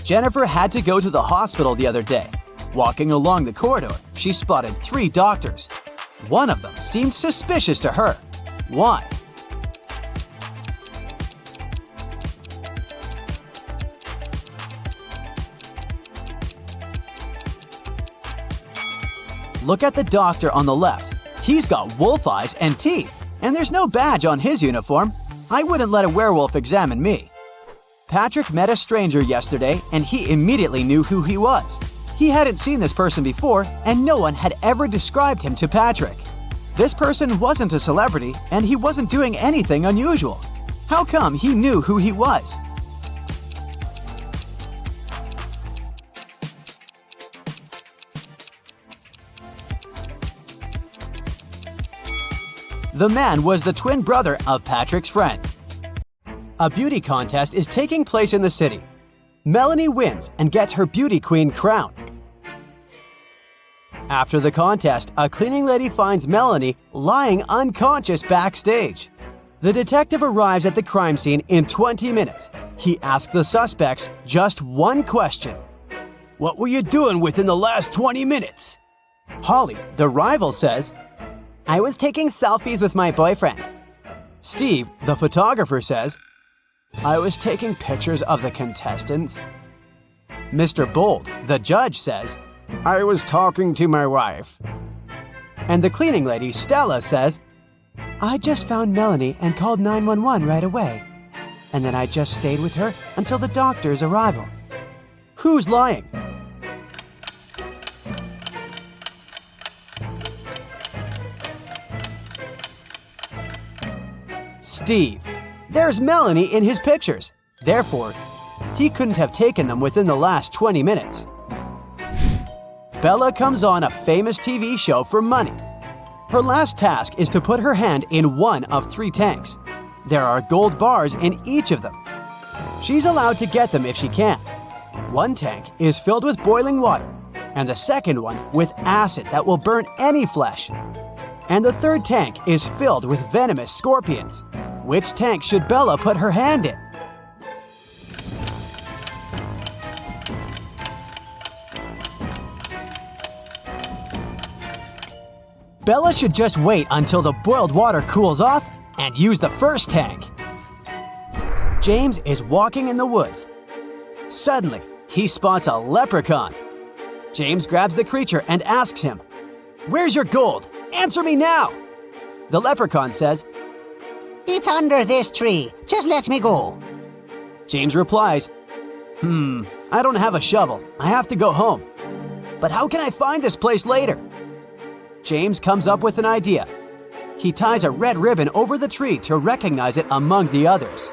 Jennifer had to go to the hospital the other day. Walking along the corridor, she spotted 3 doctors. One of them seemed suspicious to her. Why? Look at the doctor on the left. He's got wolf eyes and teeth. And there's no badge on his uniform. I wouldn't let a werewolf examine me. Patrick met a stranger yesterday, and he immediately knew who he was. He hadn't seen this person before, and no one had ever described him to Patrick. This person wasn't a celebrity, and he wasn't doing anything unusual. How come he knew who he was? The man was the twin brother of Patrick's friend. A beauty contest is taking place in the city. Melanie wins and gets her beauty queen crown. After the contest, a cleaning lady finds Melanie lying unconscious backstage. The detective arrives at the crime scene in 20 minutes. He asks the suspects just one question. What were you doing within the last 20 minutes? Holly, the rival, says, I was taking selfies with my boyfriend. Steve, the photographer, says, I was taking pictures of the contestants. Mr. Bold, the judge, says, I was talking to my wife. And the cleaning lady, Stella, says, I just found Melanie and called 911 right away. And then I just stayed with her until the doctor's arrival. Who's lying? Steve. There's Melanie in his pictures. Therefore, he couldn't have taken them within the last 20 minutes. Bella comes on a famous TV show for money. Her last task is to put her hand in one of 3 tanks. There are gold bars in each of them. She's allowed to get them if she can. One tank is filled with boiling water, and the second one with acid that will burn any flesh. And the third tank is filled with venomous scorpions. Which tank should Bella put her hand in? Bella should just wait until the boiled water cools off and use the first tank. James is walking in the woods. Suddenly, he spots a leprechaun. James grabs the creature and asks him, Where's your gold? Answer me now! The leprechaun says, It's under this tree. Just let me go. James replies, I don't have a shovel. I have to go home. But how can I find this place later? James comes up with an idea. He ties a red ribbon over the tree to recognize it among the others.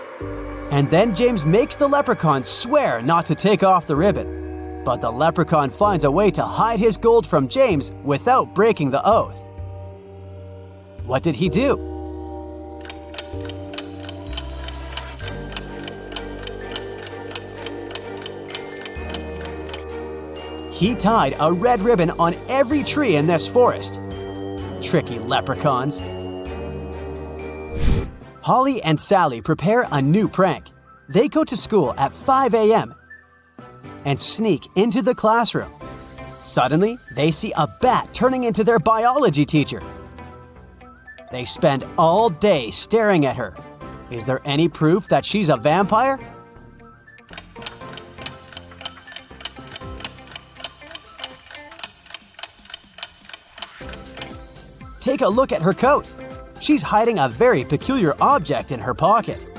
And then James makes the leprechaun swear not to take off the ribbon. But the leprechaun finds a way to hide his gold from James without breaking the oath. What did he do? He tied a red ribbon on every tree in this forest. Tricky leprechauns. Holly and Sally prepare a new prank. They go to school at 5 a.m. and sneak into the classroom. Suddenly, they see a bat turning into their biology teacher. They spend all day staring at her. Is there any proof that she's a vampire? Take a look at her coat. She's hiding a very peculiar object in her pocket.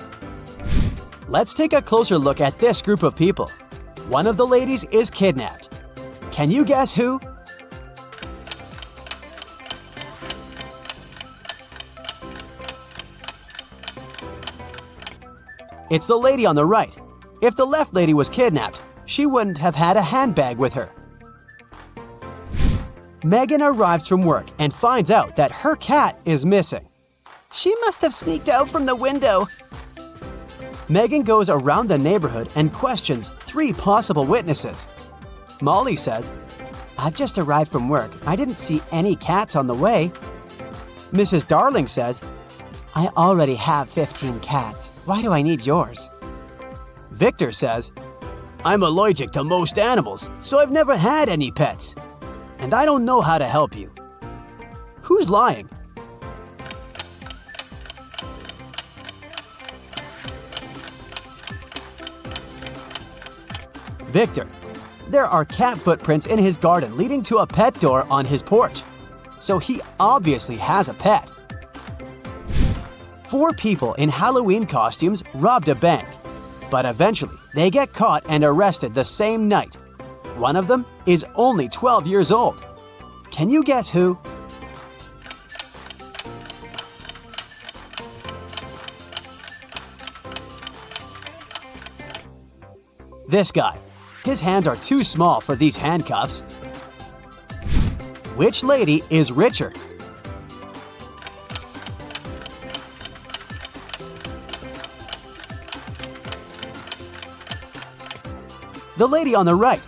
Let's take a closer look at this group of people. One of the ladies is kidnapped. Can you guess who? It's the lady on the right. If the left lady was kidnapped, she wouldn't have had a handbag with her. Megan arrives from work and finds out that her cat is missing. She must have sneaked out from the window. Megan goes around the neighborhood and questions 3 possible witnesses. Molly says, "I've just arrived from work. I didn't see any cats on the way." Mrs. Darling says, "I already have 15 cats. Why do I need yours?" Victor says, "I'm allergic to most animals, so I've never had any pets. And I don't know how to help you." Who's lying? Victor. There are cat footprints in his garden leading to a pet door on his porch. So he obviously has a pet. 4 people in Halloween costumes robbed a bank. But eventually, they get caught and arrested the same night. One of them is only 12 years old. Can you guess who? This guy. His hands are too small for these handcuffs. Which lady is richer? The lady on the right.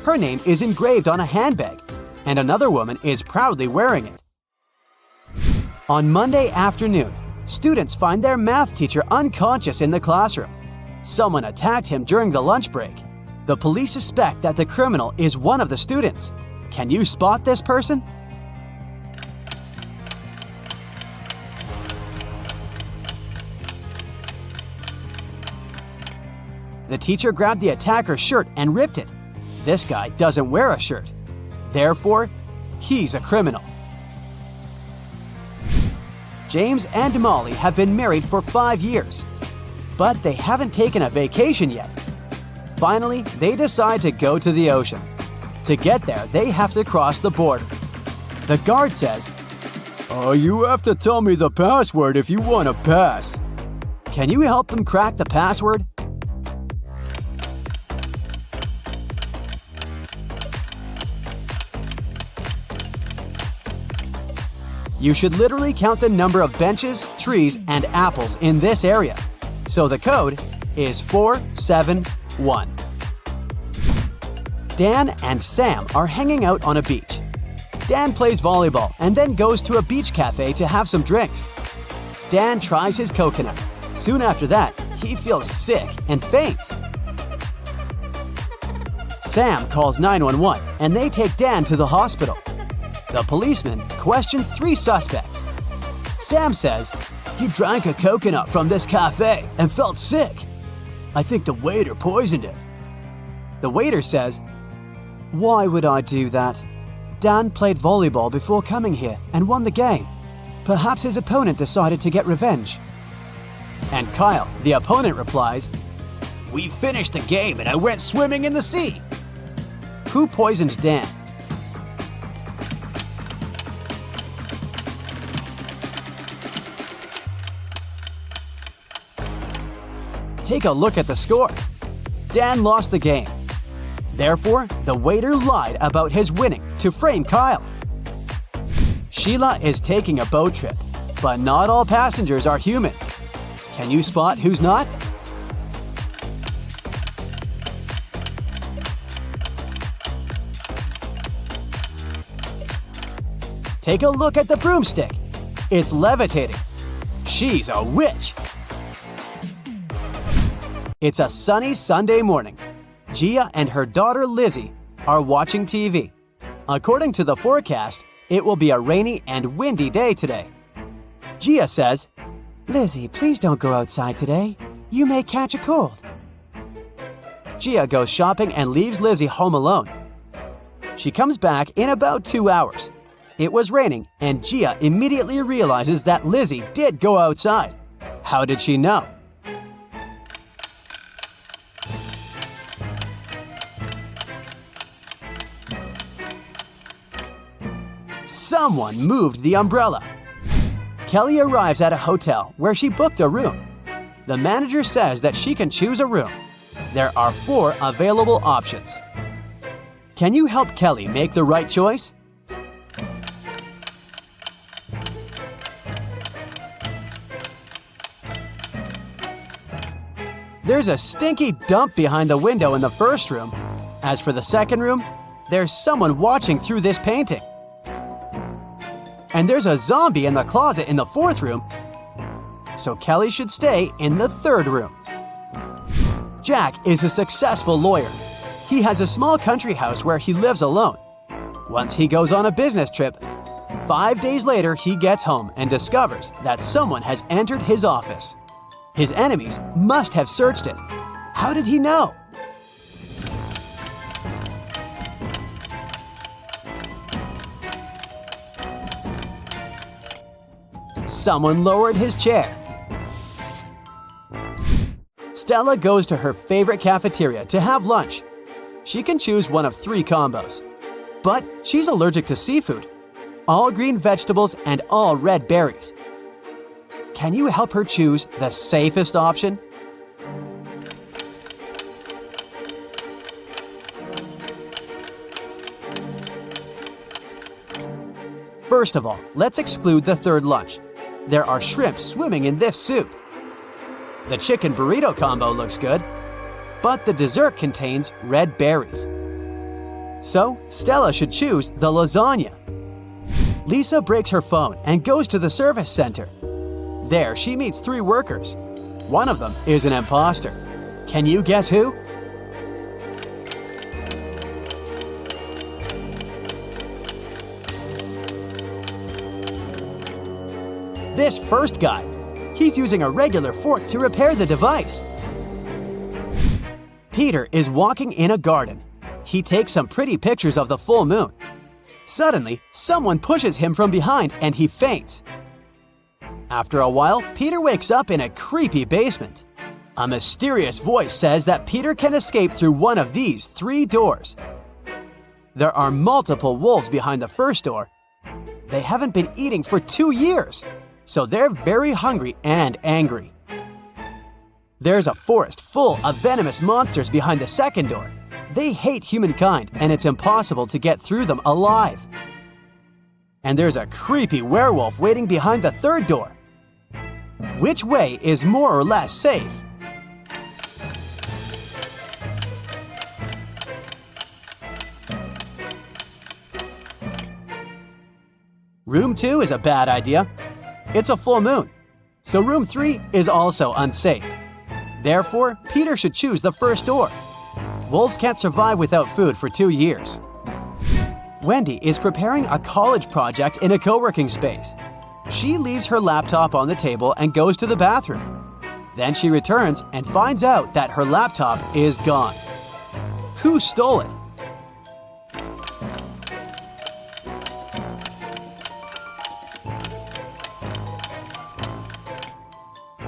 Her name is engraved on a handbag, and another woman is proudly wearing it. On Monday afternoon, students find their math teacher unconscious in the classroom. Someone attacked him during the lunch break. The police suspect that the criminal is one of the students. Can you spot this person? The teacher grabbed the attacker's shirt and ripped it. This guy doesn't wear a shirt. Therefore, he's a criminal. James and Molly have been married for 5 years, but they haven't taken a vacation yet. Finally, they decide to go to the ocean. To get there, they have to cross the border. The guard says, "You have to tell me the password if you want to pass." Can you help them crack the password? You should literally count the number of benches, trees, and apples in this area. So the code is 471. Dan and Sam are hanging out on a beach. Dan plays volleyball and then goes to a beach cafe to have some drinks. Dan tries his coconut. Soon after that, he feels sick and faints. Sam calls 911 and they take Dan to the hospital. The policeman questions 3 suspects. Sam says, "He drank a coconut from this cafe and felt sick. I think the waiter poisoned him." The waiter says, "Why would I do that? Dan played volleyball before coming here and won the game. Perhaps his opponent decided to get revenge." And Kyle, the opponent, replies, "We finished the game and I went swimming in the sea." Who poisoned Dan? Take a look at the score. Dan lost the game. Therefore, the waiter lied about his winning to frame Kyle. Sheila is taking a boat trip, but not all passengers are humans. Can you spot who's not? Take a look at the broomstick. It's levitating. She's a witch. It's a sunny Sunday morning. Gia and her daughter Lizzie are watching TV. According to the forecast, it will be a rainy and windy day today. Gia says, "Lizzie, please don't go outside today. You may catch a cold." Gia goes shopping and leaves Lizzie home alone. She comes back in about 2 hours. It was raining, and Gia immediately realizes that Lizzie did go outside. How did she know? Someone moved the umbrella. Kelly arrives at a hotel where she booked a room. The manager says that she can choose a room. There are 4 available options. Can you help Kelly make the right choice? There's a stinky dump behind the window in the first room. As for the second room, there's someone watching through this painting. And there's a zombie in the closet in the fourth room. So Kelly should stay in the third room. Jack is a successful lawyer. He has a small country house where he lives alone. Once he goes on a business trip, 5 days later he gets home and discovers that someone has entered his office. His enemies must have searched it. How did he know? Someone lowered his chair. Stella goes to her favorite cafeteria to have lunch. She can choose one of 3 combos. But she's allergic to seafood, all green vegetables, and all red berries. Can you help her choose the safest option? First of all, let's exclude the third lunch. There are shrimp swimming in this soup. The chicken burrito combo looks good, but the dessert contains red berries. So, Stella should choose the lasagna. Lisa breaks her phone and goes to the service center. There, she meets 3 workers. One of them is an imposter. Can you guess who? This first guy. He's using a regular fork to repair the device. Peter is walking in a garden. He takes some pretty pictures of the full moon. Suddenly, someone pushes him from behind and he faints. After a while, Peter wakes up in a creepy basement. A mysterious voice says that Peter can escape through one of these 3 doors. There are multiple wolves behind the first door. They haven't been eating for 2 years, so they're very hungry and angry. There's a forest full of venomous monsters behind the second door. They hate humankind, and it's impossible to get through them alive. And there's a creepy werewolf waiting behind the third door. Which way is more or less safe? Room 2 is a bad idea. It's a full moon. So room 3 is also unsafe. Therefore, Peter should choose the first door. Wolves can't survive without food for 2 years. Wendy is preparing a college project in a co-working space. She leaves her laptop on the table and goes to the bathroom. Then she returns and finds out that her laptop is gone. Who stole it?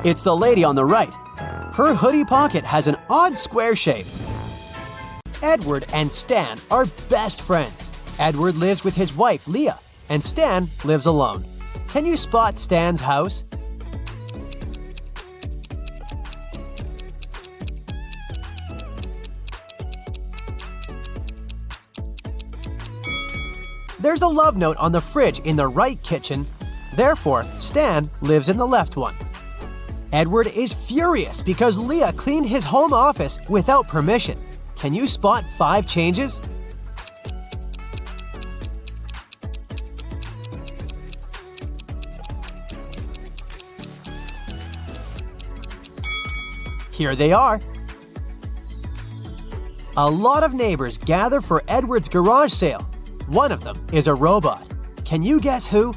It's the lady on the right. Her hoodie pocket has an odd square shape. Edward and Stan are best friends. Edward lives with his wife, Leah, and Stan lives alone. Can you spot Stan's house? There's a love note on the fridge in the right kitchen. Therefore, Stan lives in the left one. Edward is furious because Leah cleaned his home office without permission. Can you spot 5 changes? Here they are. A lot of neighbors gather for Edward's garage sale. One of them is a robot. Can you guess who?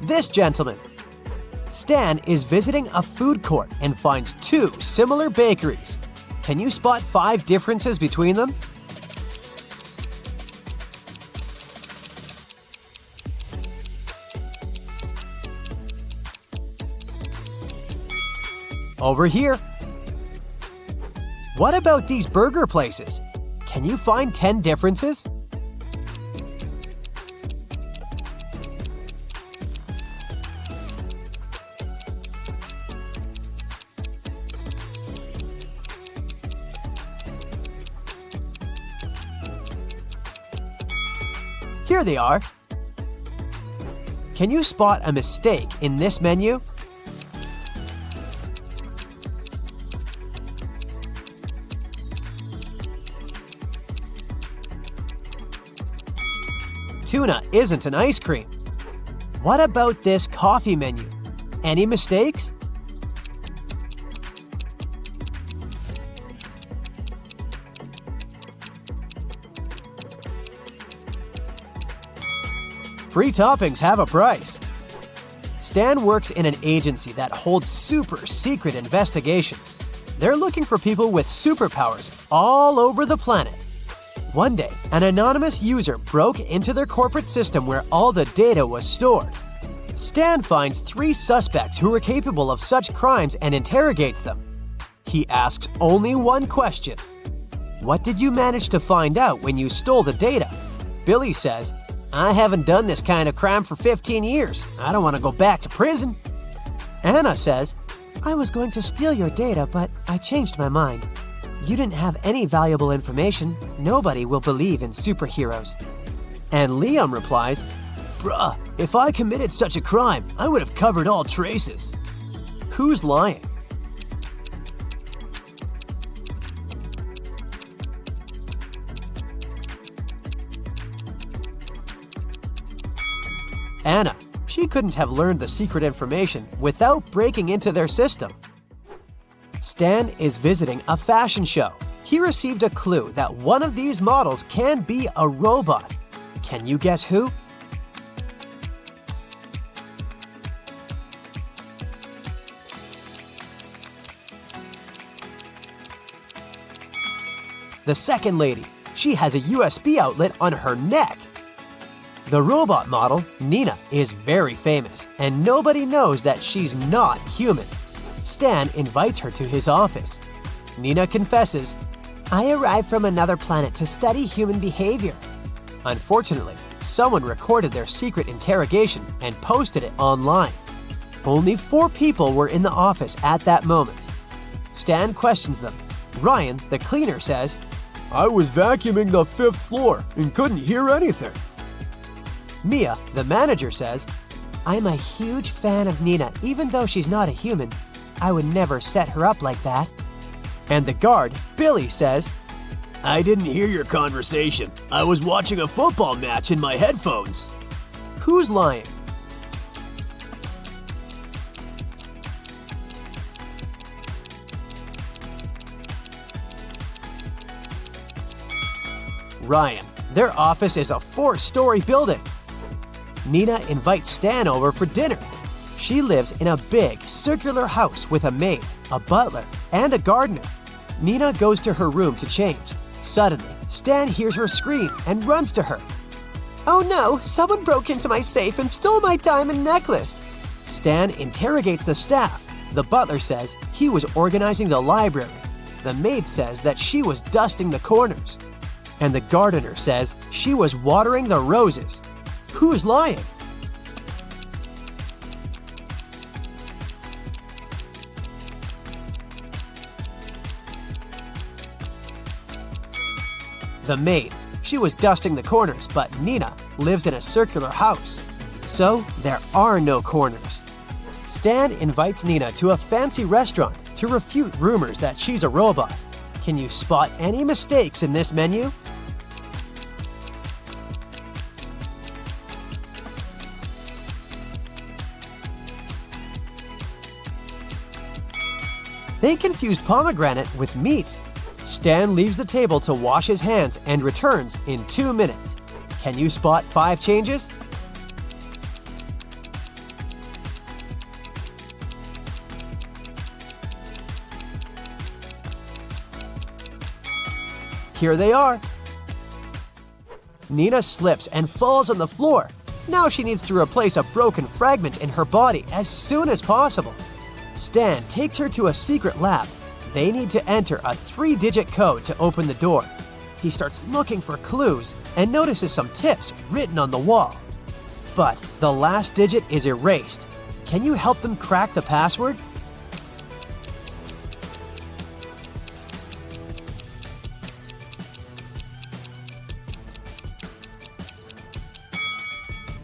This gentleman. Stan is visiting a food court and finds 2 similar bakeries. Can you spot 5 differences between them? Over here. What about these burger places? Can you find 10 differences? Here they are. Can you spot a mistake in this menu? Tuna isn't an ice cream. What about this coffee menu? Any mistakes? Free toppings have a price. Stan works in an agency that holds super secret investigations. They're looking for people with superpowers all over the planet. One day, an anonymous user broke into their corporate system where all the data was stored. Stan finds 3 suspects who are capable of such crimes and interrogates them. He asks only one question. What did you manage to find out when you stole the data? Billy says, I haven't done this kind of crime for 15 years. I don't want to go back to prison. Anna says, I was going to steal your data, but I changed my mind. You didn't have any valuable information. Nobody will believe in superheroes. And Liam replies, Bruh, if I committed such a crime, I would have covered all traces. Who's lying? Anna. She couldn't have learned the secret information without breaking into their system. Stan is visiting a fashion show. He received a clue that one of these models can be a robot. Can you guess who? The second lady. She has a USB outlet on her neck. The robot model, Nina, is very famous, and nobody knows that she's not human. Stan invites her to his office. Nina confesses, I arrived from another planet to study human behavior. Unfortunately, someone recorded their secret interrogation and posted it online. Only 4 people were in the office at that moment. Stan questions them. Ryan, the cleaner, says, I was vacuuming the 5th floor and couldn't hear anything. Mia, the manager, says, I'm a huge fan of Nina, even though she's not a human. I would never set her up like that. And the guard, Billy, says, I didn't hear your conversation. I was watching a football match in my headphones. Who's lying? Ryan. Their office is a 4-story building. Nina invites Stan over for dinner. She lives in a big, circular house with a maid, a butler, and a gardener. Nina goes to her room to change. Suddenly, Stan hears her scream and runs to her. Oh no, someone broke into my safe and stole my diamond necklace. Stan interrogates the staff. The butler says he was organizing the library. The maid says that she was dusting the corners. And the gardener says she was watering the roses. Who's lying? The maid. She was dusting the corners, but Nina lives in a circular house. So there are no corners. Stan invites Nina to a fancy restaurant to refute rumors that she's a robot. Can you spot any mistakes in this menu? They confused pomegranate with meat. Stan leaves the table to wash his hands and returns in 2 minutes. Can you spot 5 changes? Here they are. Nina slips and falls on the floor. Now she needs to replace a broken fragment in her body as soon as possible. Stan takes her to a secret lab. They need to enter a 3-digit code to open the door. He starts looking for clues and notices some tips written on the wall. But the last digit is erased. Can you help them crack the password?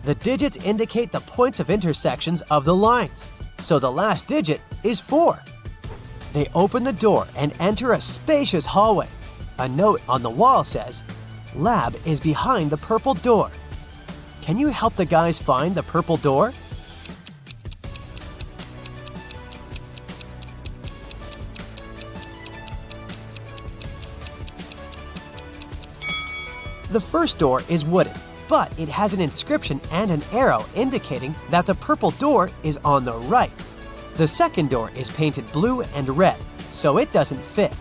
The digits indicate the points of intersections of the lines, so the last digit is 4. They open the door and enter a spacious hallway. A note on the wall says, "Lab is behind the purple door." Can you help the guys find the purple door? The first door is wooden, but it has an inscription and an arrow indicating that the purple door is on the right. The second door is painted blue and red, so it doesn't fit.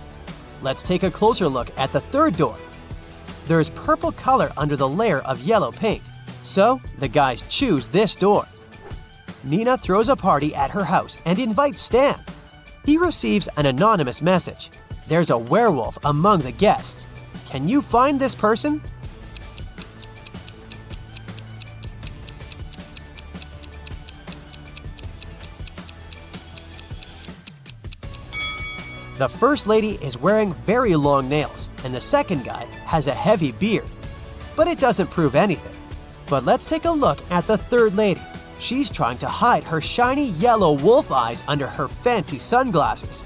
Let's take a closer look at the third door. There's purple color under the layer of yellow paint, so the guys choose this door. Nina throws a party at her house and invites Stan. He receives an anonymous message. There's a werewolf among the guests. Can you find this person? The first lady is wearing very long nails, and the second guy has a heavy beard. But it doesn't prove anything. But let's take a look at the third lady. She's trying to hide her shiny yellow wolf eyes under her fancy sunglasses.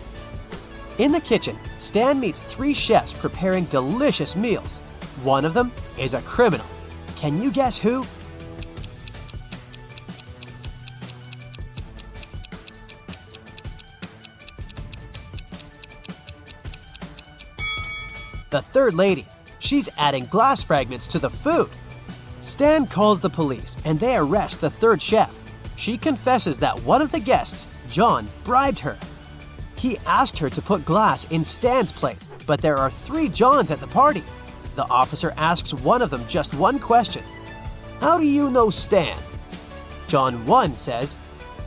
In the kitchen, Stan meets 3 chefs preparing delicious meals. One of them is a criminal. Can you guess who? The third lady. She's adding glass fragments to the food. Stan calls the police and they arrest the third chef. She confesses that one of the guests, John, bribed her. He asked her to put glass in Stan's plate, but there are 3 Johns at the party. The officer asks one of them just one question. "How do you know Stan?" John 1 says,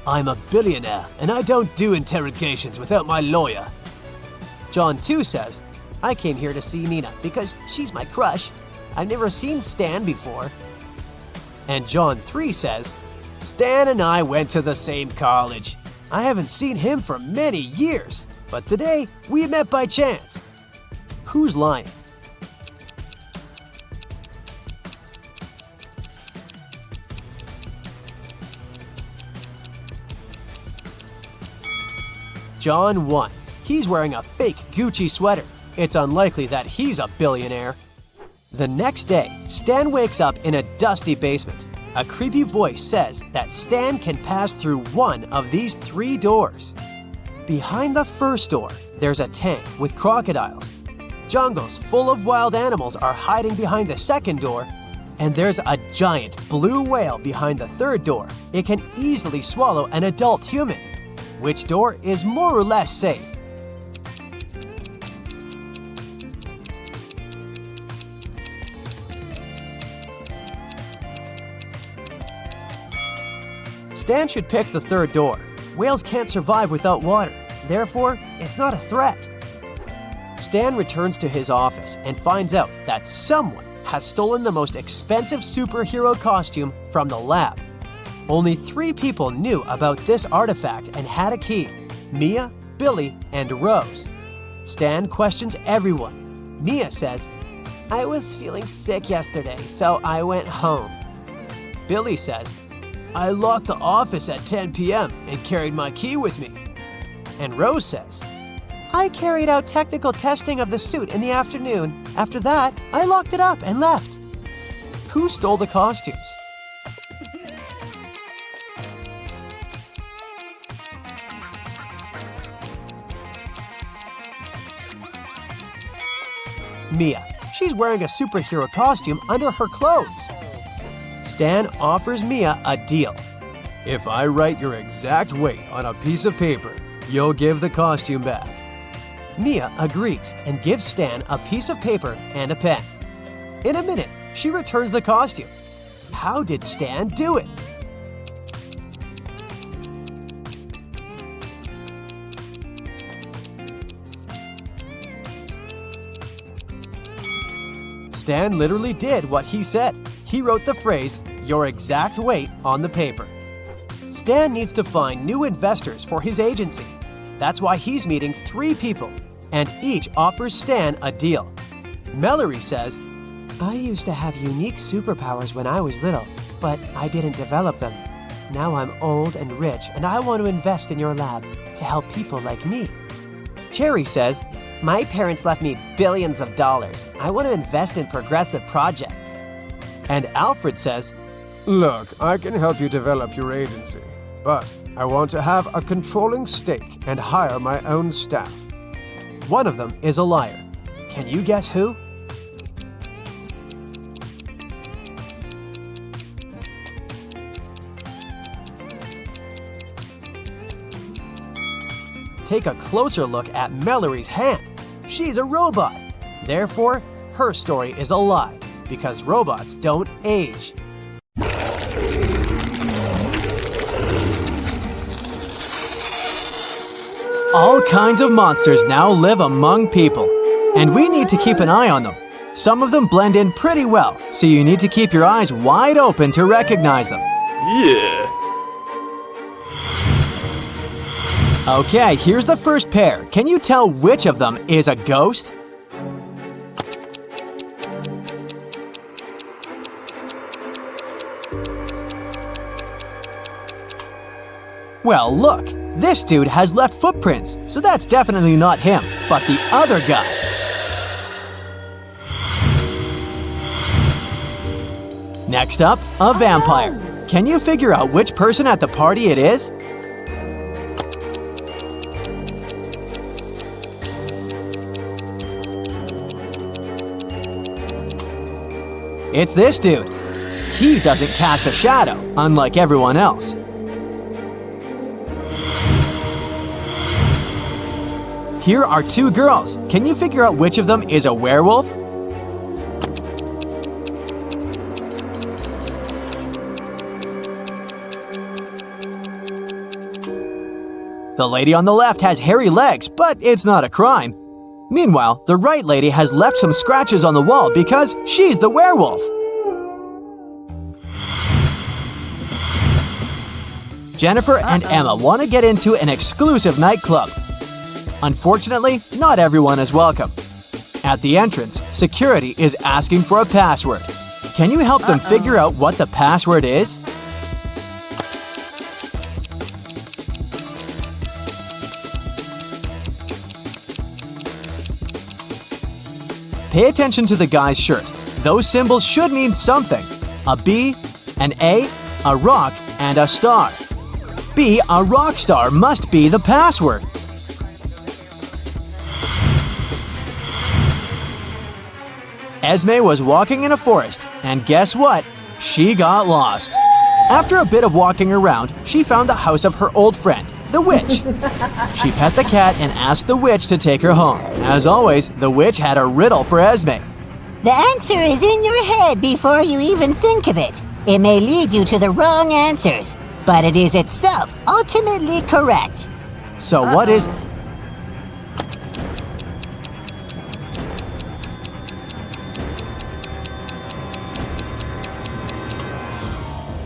"I'm a billionaire and I don't do interrogations without my lawyer." John 2 says, "I came here to see Nina because she's my crush. I've never seen Stan before." And John 3 says, "Stan and I went to the same college. I haven't seen him for many years, but today we met by chance." Who's lying? John 1. He's wearing a fake Gucci sweater. It's unlikely that he's a billionaire. The next day, Stan wakes up in a dusty basement. A creepy voice says that Stan can pass through one of these 3 doors. Behind the first door, there's a tank with crocodiles. Jungles full of wild animals are hiding behind the second door, and there's a giant blue whale behind the third door. It can easily swallow an adult human. Which door is more or less safe? Stan should pick the third door. Whales can't survive without water. Therefore, it's not a threat. Stan returns to his office and finds out that someone has stolen the most expensive superhero costume from the lab. Only 3 people knew about this artifact and had a key: Mia, Billy, and Rose. Stan questions everyone. Mia says, I was feeling sick yesterday, so I went home. Billy says, I locked the office at 10 p.m. and carried my key with me. And Rose says, I carried out technical testing of the suit in the afternoon. After that, I locked it up and left. Who stole the costumes? Mia. She's wearing a superhero costume under her clothes. Stan offers Mia a deal. If I write your exact weight on a piece of paper, you'll give the costume back. Mia agrees and gives Stan a piece of paper and a pen. In a minute, she returns the costume. How did Stan do it? Stan literally did what he said. He wrote the phrase, your exact weight, on the paper. Stan needs to find new investors for his agency. That's why he's meeting 3 people, and each offers Stan a deal. Mallory says, I used to have unique superpowers when I was little, but I didn't develop them. Now I'm old and rich, and I want to invest in your lab to help people like me. Cherry says, my parents left me billions of dollars. I want to invest in progressive projects. And Alfred says, look, I can help you develop your agency, but I want to have a controlling stake and hire my own staff. One of them is a liar. Can you guess who? Take a closer look at Mallory's hand. She's a robot. Therefore, her story is a lie, because robots don't age. All kinds of monsters now live among people, and we need to keep an eye on them. Some of them blend in pretty well, so you need to keep your eyes wide open to recognize them. Yeah. Okay, here's the first pair. Can you tell which of them is a ghost? Well, look, this dude has left footprints, so that's definitely not him, but the other guy. Next up, a vampire. Can you figure out which person at the party it is? It's this dude. He doesn't cast a shadow, unlike everyone else. Here are 2 girls. Can you figure out which of them is a werewolf? The lady on the left has hairy legs, but it's not a crime. Meanwhile, the right lady has left some scratches on the wall because she's the werewolf. Jennifer and Emma want to get into an exclusive nightclub. Unfortunately, not everyone is welcome. At the entrance, security is asking for a password. Can you help them figure out what the password is? Pay attention to the guy's shirt. Those symbols should mean something. A B, an A, a rock, and a star. Be a rock star must be the password. Esme was walking in a forest, and guess what? She got lost. After a bit of walking around, she found the house of her old friend, the witch. She pet the cat and asked the witch to take her home. As always, the witch had a riddle for Esme. The answer is in your head before you even think of it. It may lead you to the wrong answers, but it is itself ultimately correct. So what is it?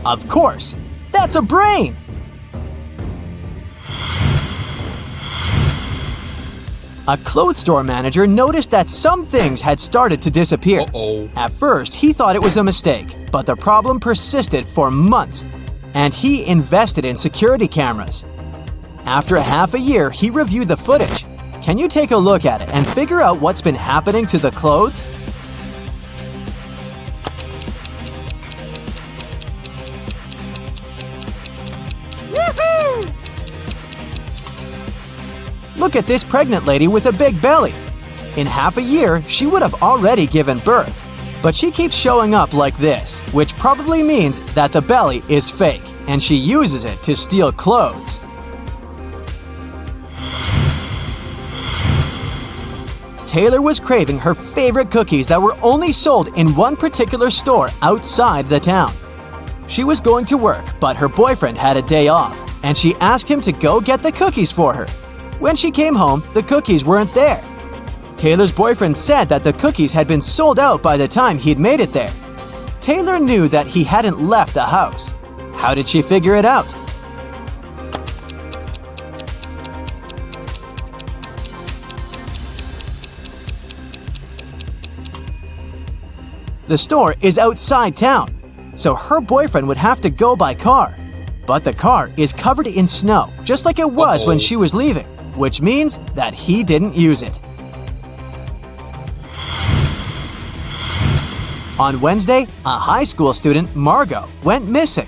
Of course, that's a brain! A clothes store manager noticed that some things had started to disappear. At first, he thought it was a mistake, but the problem persisted for months, and he invested in security cameras. After half a year, he reviewed the footage. Can you take a look at it and figure out what's been happening to the clothes? Look at this pregnant lady with a big belly. In half a year, she would have already given birth. But she keeps showing up like this, which probably means that the belly is fake, and she uses it to steal clothes. Taylor was craving her favorite cookies that were only sold in one particular store outside the town. She was going to work, but her boyfriend had a day off, and she asked him to go get the cookies for her. When she came home, the cookies weren't there. Taylor's boyfriend said that the cookies had been sold out by the time he'd made it there. Taylor knew that he hadn't left the house. How did she figure it out? The store is outside town, so her boyfriend would have to go by car. But the car is covered in snow, just like it was when she was leaving, which means that he didn't use it. On Wednesday, a high school student, Margot, went missing.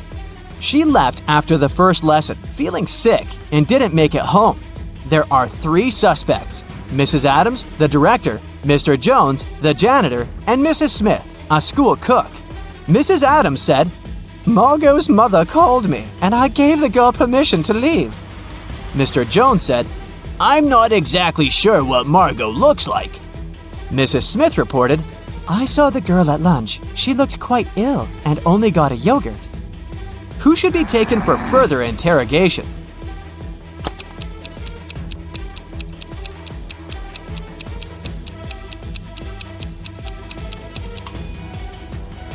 She left after the first lesson, feeling sick, and didn't make it home. There are 3 suspects: Mrs. Adams, the director, Mr. Jones, the janitor, and Mrs. Smith, a school cook. Mrs. Adams said, "Margot's mother called me, and I gave the girl permission to leave." Mr. Jones said, "I'm not exactly sure what Margot looks like." Mrs. Smith reported, "I saw the girl at lunch. She looked quite ill and only got a yogurt." Who should be taken for further interrogation?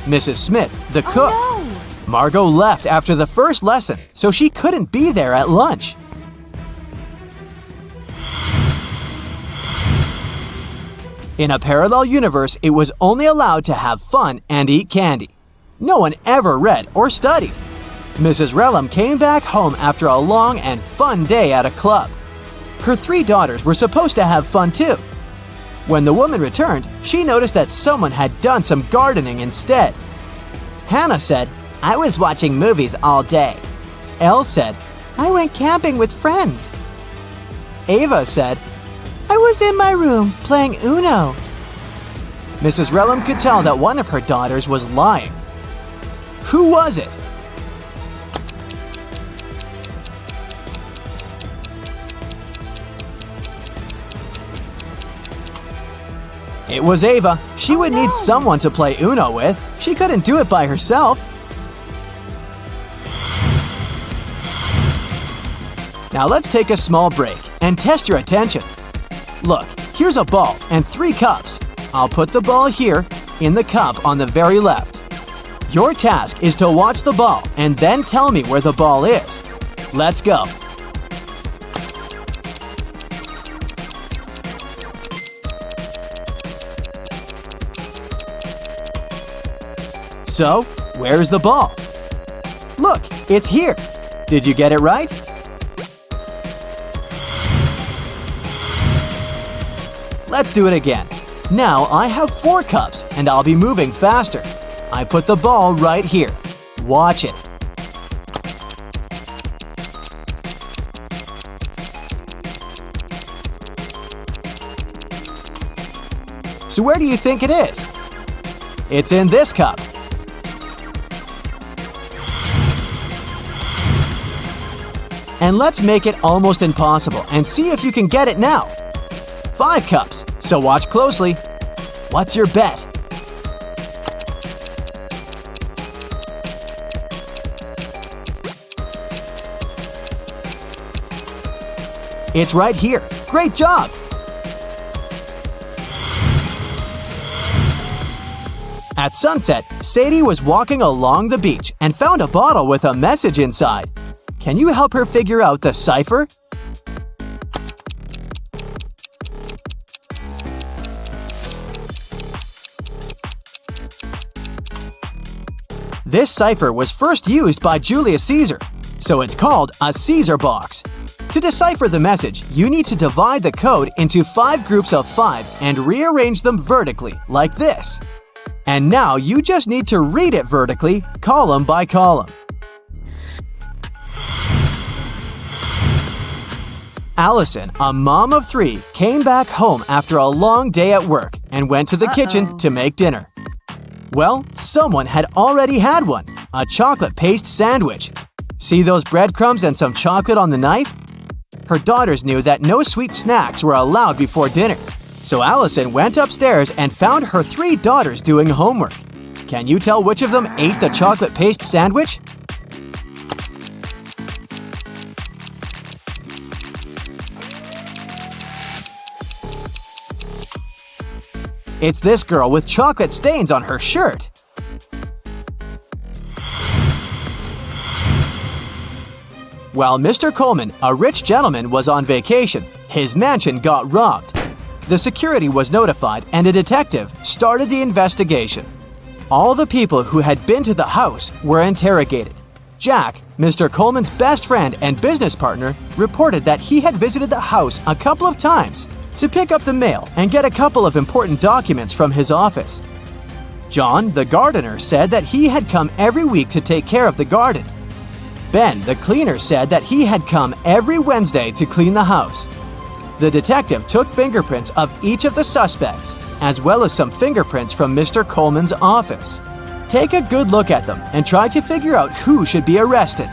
Mrs. Smith, the cook. Oh, no. Margot left after the first lesson, so she couldn't be there at lunch. In a parallel universe, it was only allowed to have fun and eat candy. No one ever read or studied. Mrs. Relham came back home after a long and fun day at a club. Her 3 daughters were supposed to have fun too. When the woman returned, she noticed that someone had done some gardening instead. Hannah said, "I was watching movies all day." Elle said, "I went camping with friends." Ava said, "I was in my room playing Uno." Mrs. Relham could tell that one of her daughters was lying. Who was it? It was Ava. She would need someone to play Uno with. She couldn't do it by herself. Now let's take a small break and test your attention. Look, here's a ball and 3 cups. I'll put the ball here in the cup on the very left. Your task is to watch the ball and then tell me where the ball is. Let's go. So, where's the ball? Look, it's here. Did you get it right? Let's do it again. Now I have 4 cups and I'll be moving faster. I put the ball right here. Watch it. So where do you think it is? It's in this cup. And let's make it almost impossible and see if you can get it now. 5 cups, so watch closely. What's your bet? It's right here. Great job! At sunset, Sadie was walking along the beach and found a bottle with a message inside. Can you help her figure out the cipher? This cipher was first used by Julius Caesar, so it's called a Caesar box. To decipher the message, you need to divide the code into 5 groups of 5 and rearrange them vertically, like this. And now you just need to read it vertically, column by column. Allison, a mom of 3, came back home after a long day at work and went to the kitchen to make dinner. Well, someone had already had one, a chocolate paste sandwich. See those breadcrumbs and some chocolate on the knife? Her daughters knew that no sweet snacks were allowed before dinner, so Allison went upstairs and found her 3 daughters doing homework. Can you tell which of them ate the chocolate paste sandwich? It's this girl with chocolate stains on her shirt. While Mr. Coleman, a rich gentleman, was on vacation, his mansion got robbed. The security was notified and a detective started the investigation. All the people who had been to the house were interrogated. Jack, Mr. Coleman's best friend and business partner, reported that he had visited the house a couple of times to pick up the mail and get a couple of important documents from his office. John, the gardener, said that he had come every week to take care of the garden. Ben, the cleaner, said that he had come every Wednesday to clean the house. The detective took fingerprints of each of the suspects, as well as some fingerprints from Mr. Coleman's office. Take a good look at them and try to figure out who should be arrested.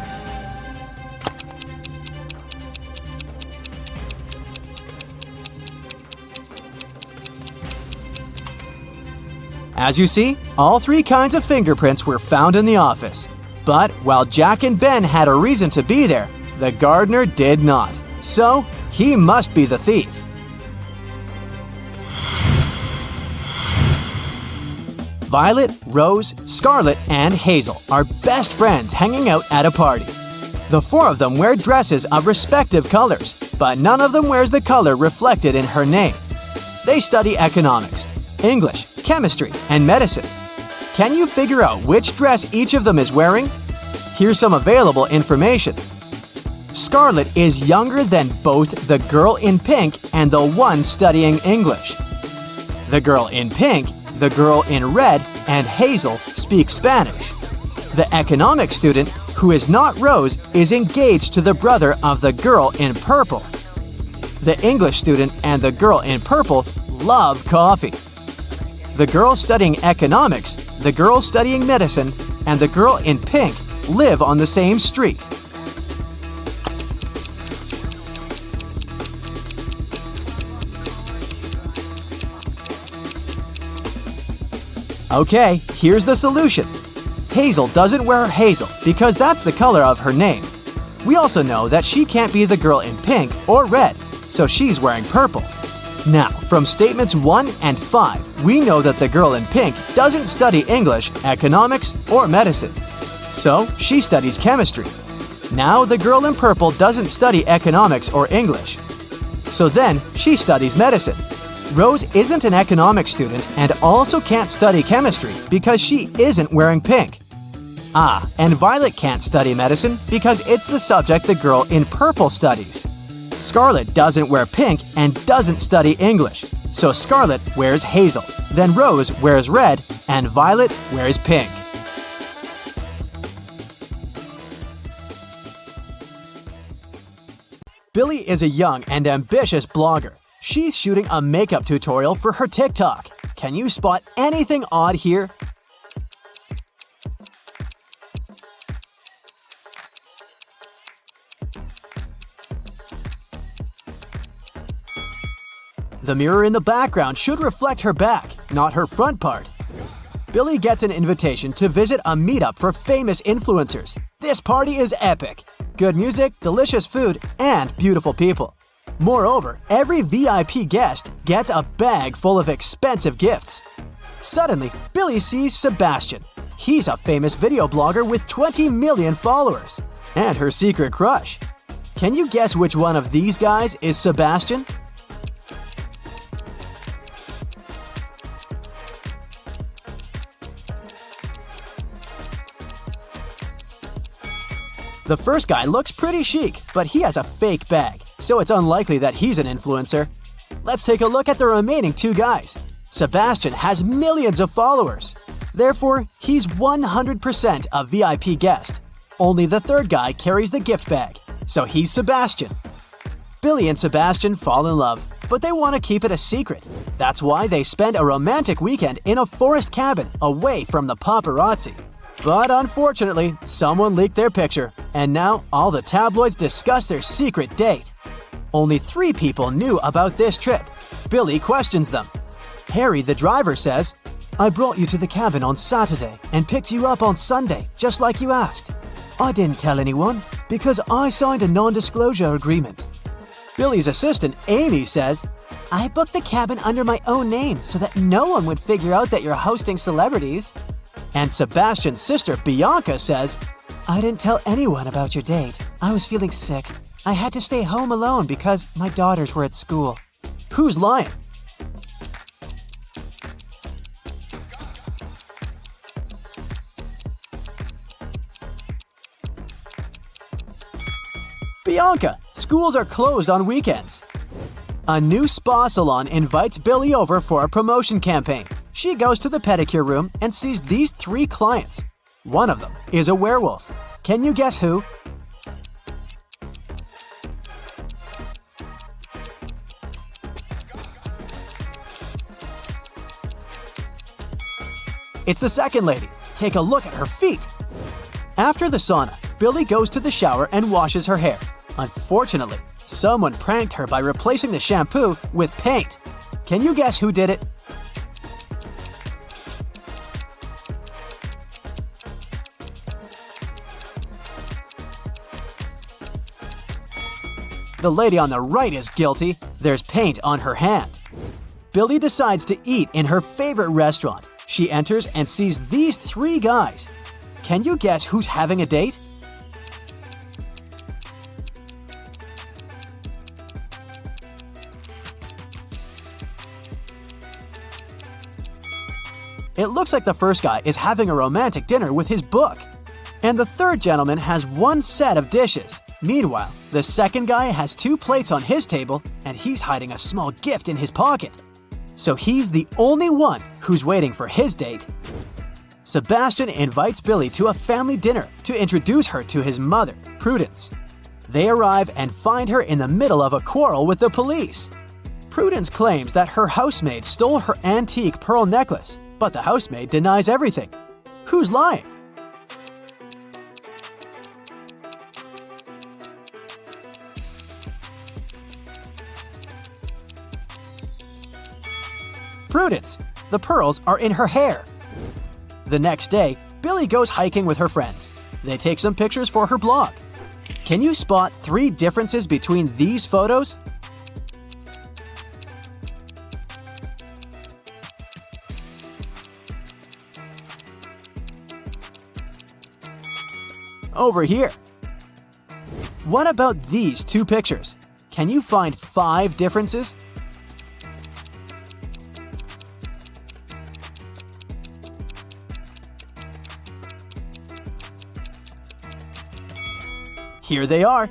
As you see, all 3 kinds of fingerprints were found in the office. But while Jack and Ben had a reason to be there, the gardener did not. So, he must be the thief. Violet, Rose, Scarlet, and Hazel are best friends hanging out at a party. The 4 of them wear dresses of respective colors, but none of them wears the color reflected in her name. They study economics, English, chemistry, and medicine. Can you figure out which dress each of them is wearing? Here's some available information. Scarlet is younger than both the girl in pink and the one studying English. The girl in pink, the girl in red, and Hazel speak Spanish. The economics student, who is not Rose, is engaged to the brother of the girl in purple. The English student and the girl in purple love coffee. The girl studying economics, the girl studying medicine, and the girl in pink live on the same street. Okay, here's the solution. Hazel doesn't wear hazel because that's the color of her name. We also know that she can't be the girl in pink or red, so she's wearing purple. Now, from statements 1 and 5, we know that the girl in pink doesn't study English, economics, or medicine. So, she studies chemistry. Now, the girl in purple doesn't study economics or English. So then, she studies medicine. Rose isn't an economics student and also can't study chemistry because she isn't wearing pink. And Violet can't study medicine because it's the subject the girl in purple studies. Scarlet doesn't wear pink and doesn't study English, so Scarlet wears hazel. Then Rose wears red and Violet wears pink. Billy is a young and ambitious blogger. She's shooting a makeup tutorial for her TikTok. Can you spot anything odd here? The mirror in the background should reflect her back, not her front part. Billy gets an invitation to visit a meetup for famous influencers. This party is epic. Good music, delicious food, and beautiful people. Moreover, every VIP guest gets a bag full of expensive gifts. Suddenly, Billy sees Sebastian. He's a famous video blogger with 20 million followers. And her secret crush. Can you guess which one of these guys is Sebastian? The first guy looks pretty chic, but he has a fake bag, so it's unlikely that he's an influencer. Let's take a look at the remaining two guys. Sebastian has millions of followers. Therefore, he's 100% a VIP guest. Only the third guy carries the gift bag, so he's Sebastian. Billy and Sebastian fall in love, but they want to keep it a secret. That's why they spend a romantic weekend in a forest cabin away from the paparazzi. But unfortunately, someone leaked their picture, and now all the tabloids discuss their secret date. Only 3 people knew about this trip. Billy questions them. Harry, the driver, says, "I brought you to the cabin on Saturday and picked you up on Sunday, just like you asked. I didn't tell anyone because I signed a non-disclosure agreement." Billy's assistant, Amy, says, "I booked the cabin under my own name so that no one would figure out that you're hosting celebrities." And Sebastian's sister, Bianca, says, "I didn't tell anyone about your date. I was feeling sick. I had to stay home alone because my daughters were at school." Who's lying? Bianca, schools are closed on weekends. A new spa salon invites Billy over for a promotion campaign. She goes to the pedicure room and sees these 3 clients. One of them is a werewolf. Can you guess who? It's the second lady. Take a look at her feet. After the sauna, Billy goes to the shower and washes her hair. Unfortunately, someone pranked her by replacing the shampoo with paint. Can you guess who did it? The lady on the right is guilty. There's paint on her hand. Billy decides to eat in her favorite restaurant. She enters and sees these 3 guys. Can you guess who's having a date? It looks like the first guy is having a romantic dinner with his book. And the third gentleman has 1 set of dishes. Meanwhile, the second guy has 2 plates on his table and he's hiding a small gift in his pocket. So he's the only one who's waiting for his date. Sebastian invites Billy to a family dinner to introduce her to his mother, Prudence. They arrive and find her in the middle of a quarrel with the police. Prudence claims that her housemaid stole her antique pearl necklace, but the housemaid denies everything. Who's lying? Prudence. The pearls are in her hair. The next day, Billy goes hiking with her friends. They take some pictures for her blog. Can you spot 3 differences between these photos? Over here. What about these 2 pictures? Can you find 5 differences? Here they are.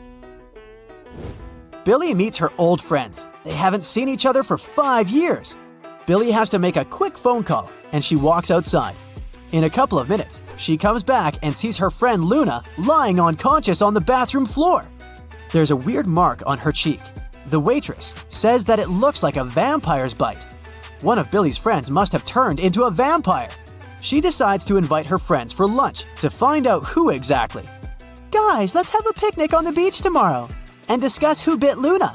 Billy meets her old friends. They haven't seen each other for 5 years. Billy has to make a quick phone call, and she walks outside. In a couple of minutes, she comes back and sees her friend Luna lying unconscious on the bathroom floor. There's a weird mark on her cheek. The waitress says that it looks like a vampire's bite. One of Billy's friends must have turned into a vampire. She decides to invite her friends for lunch to find out who exactly. Guys, let's have a picnic on the beach tomorrow and discuss who bit Luna.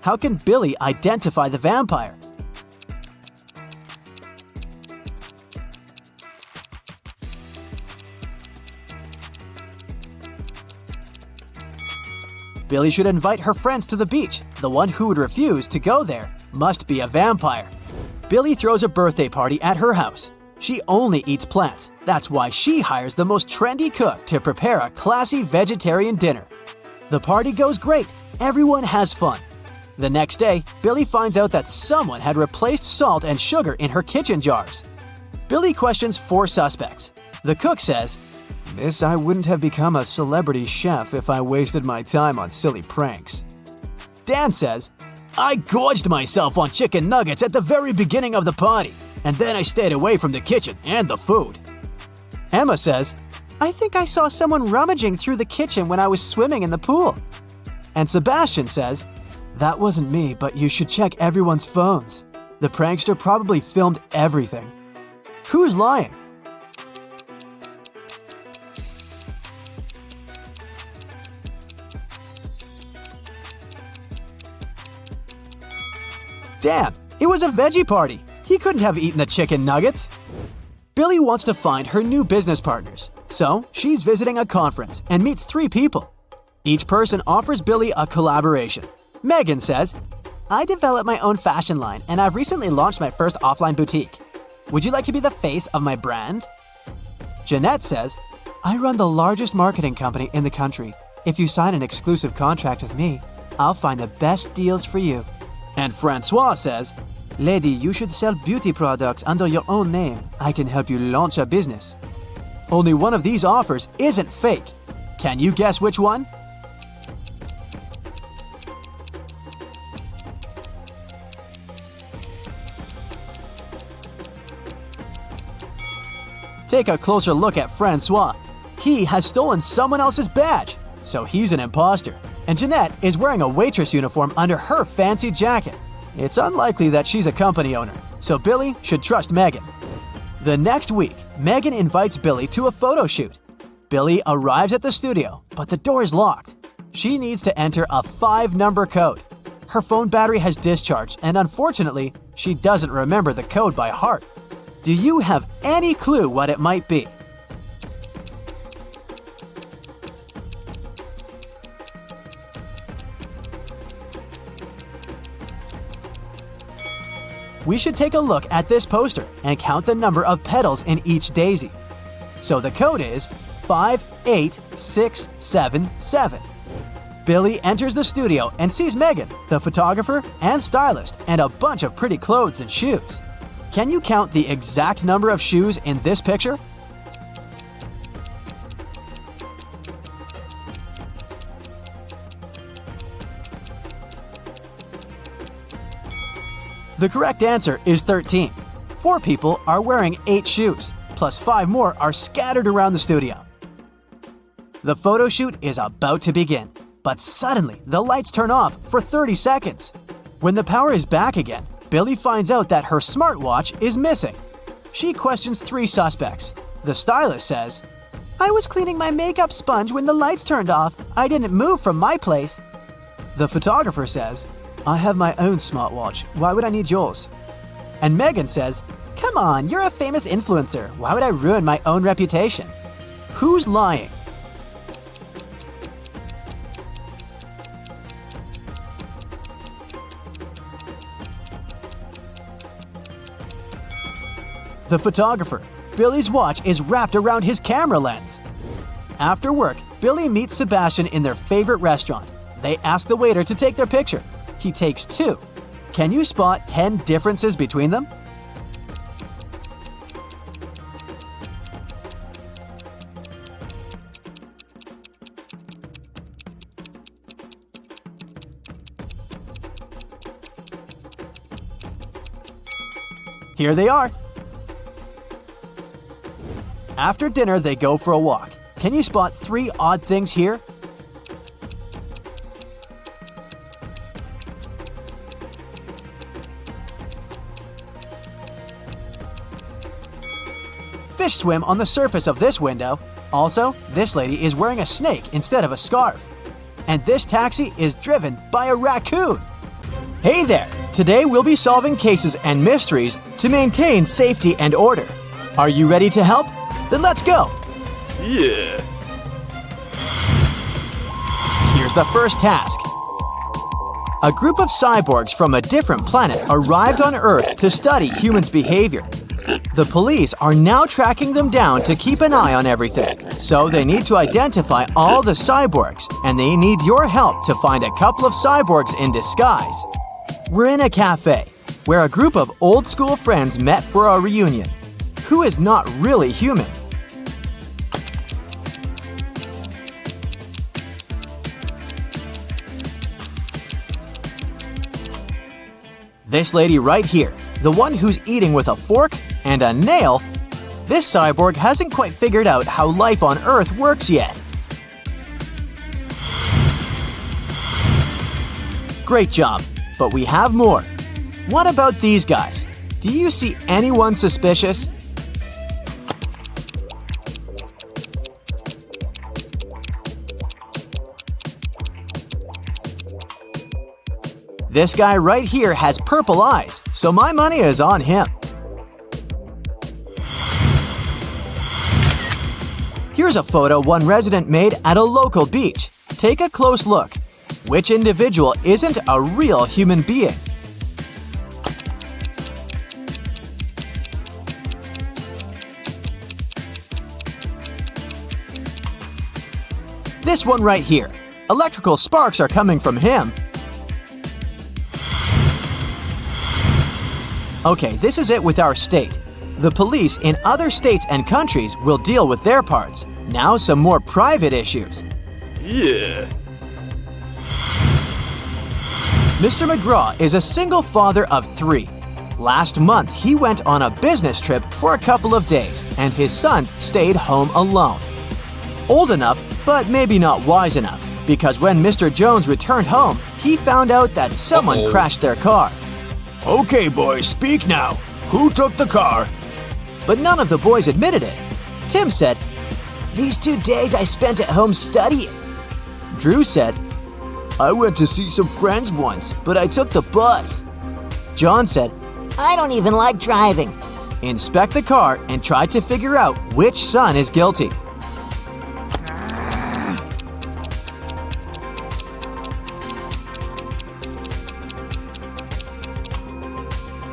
How can Billy identify the vampire? Billy should invite her friends to the beach. The one who would refuse to go there must be a vampire. Billy throws a birthday party at her house. She only eats plants. That's why she hires the most trendy cook to prepare a classy vegetarian dinner. The party goes great. Everyone has fun. The next day, Billy finds out that someone had replaced salt and sugar in her kitchen jars. Billy questions 4 suspects. The cook says, Miss, I wouldn't have become a celebrity chef if I wasted my time on silly pranks. Dan says, I gorged myself on chicken nuggets at the very beginning of the party, and then I stayed away from the kitchen and the food. Emma says, I think I saw someone rummaging through the kitchen when I was swimming in the pool. And Sebastian says, that wasn't me, but you should check everyone's phones. The prankster probably filmed everything. Who's lying? Damn, it was a veggie party. He couldn't have eaten the chicken nuggets. Billy wants to find her new business partners, so she's visiting a conference and meets 3 people. Each person offers Billy a collaboration. Megan says, I developed my own fashion line and I've recently launched my first offline boutique. Would you like to be the face of my brand? Jeanette says, I run the largest marketing company in the country. If you sign an exclusive contract with me, I'll find the best deals for you. And Francois says, Lady, you should sell beauty products under your own name. I can help you launch a business. Only one of these offers isn't fake. Can you guess which one? Take a closer look at Francois. He has stolen someone else's badge, so he's an imposter. And Jeanette is wearing a waitress uniform under her fancy jacket. It's unlikely that she's a company owner, so Billy should trust Megan. The next week, Megan invites Billy to a photo shoot. Billy arrives at the studio, but the door is locked. She needs to enter a 5-number code. Her phone battery has discharged, and unfortunately, she doesn't remember the code by heart. Do you have any clue what it might be? We should take a look at this poster and count the number of petals in each daisy. So the code is 58677. Billy enters the studio and sees Megan, the photographer and stylist, and a bunch of pretty clothes and shoes. Can you count the exact number of shoes in this picture? The correct answer is 13. 4 people are wearing 8 shoes, plus 5 more are scattered around the studio. The photo shoot is about to begin, but suddenly the lights turn off for 30 seconds. When the power is back again, Billy finds out that her smartwatch is missing. She questions 3 suspects. The stylist says, I was cleaning my makeup sponge when the lights turned off. I didn't move from my place. The photographer says, I have my own smartwatch. Why would I need yours? And Megan says, come on, you're a famous influencer. Why would I ruin my own reputation? Who's lying? The photographer. Billy's watch is wrapped around his camera lens. After work, Billy meets Sebastian in their favorite restaurant. They ask the waiter to take their picture. He takes 2. Can you spot 10 differences between them? Here they are. After dinner, they go for a walk. Can you spot 3 odd things here? Fish swim on the surface of this window. Also, this lady is wearing a snake instead of a scarf. And this taxi is driven by a raccoon. Hey there! Today we'll be solving cases and mysteries to maintain safety and order. Are you ready to help? Then let's go! Yeah. Here's the first task. A group of cyborgs from a different planet arrived on Earth to study humans' behavior. The police are now tracking them down to keep an eye on everything. So they need to identify all the cyborgs, and they need your help to find a couple of cyborgs in disguise. We're in a cafe, where a group of old-school friends met for a reunion. Who is not really human? This lady right here, the one who's eating with a fork and a nail, this cyborg hasn't quite figured out how life on Earth works yet. Great job, but we have more. What about these guys? Do you see anyone suspicious? This guy right here has purple eyes, so my money is on him. Here's a photo one resident made at a local beach. Take a close look. Which individual isn't a real human being? This one right here. Electrical sparks are coming from him. Okay, this is it with our state. The police in other states and countries will deal with their parts. Now some more private issues. Yeah. Mr. McGraw is a single father of 3. Last month, he went on a business trip for a couple of days, and his sons stayed home alone. Old enough, but maybe not wise enough, because when Mr. Jones returned home, he found out that someone crashed their car. Okay, boys, speak now. Who took the car? But none of the boys admitted it. Tim said, These 2 days I spent at home studying. Drew said, I went to see some friends once, but I took the bus. John said, I don't even like driving. inspect the car and try to figure out which son is guilty.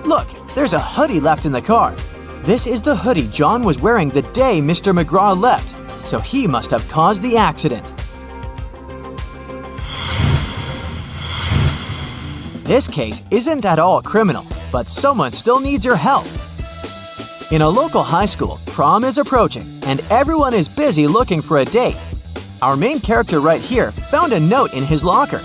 Look, there's a hoodie left in the car. This is the hoodie John was wearing the day Mr. McGraw left, so he must have caused the accident. This case isn't at all criminal, but someone still needs your help. In a local high school, prom is approaching, and everyone is busy looking for a date. Our main character right here found a note in his locker.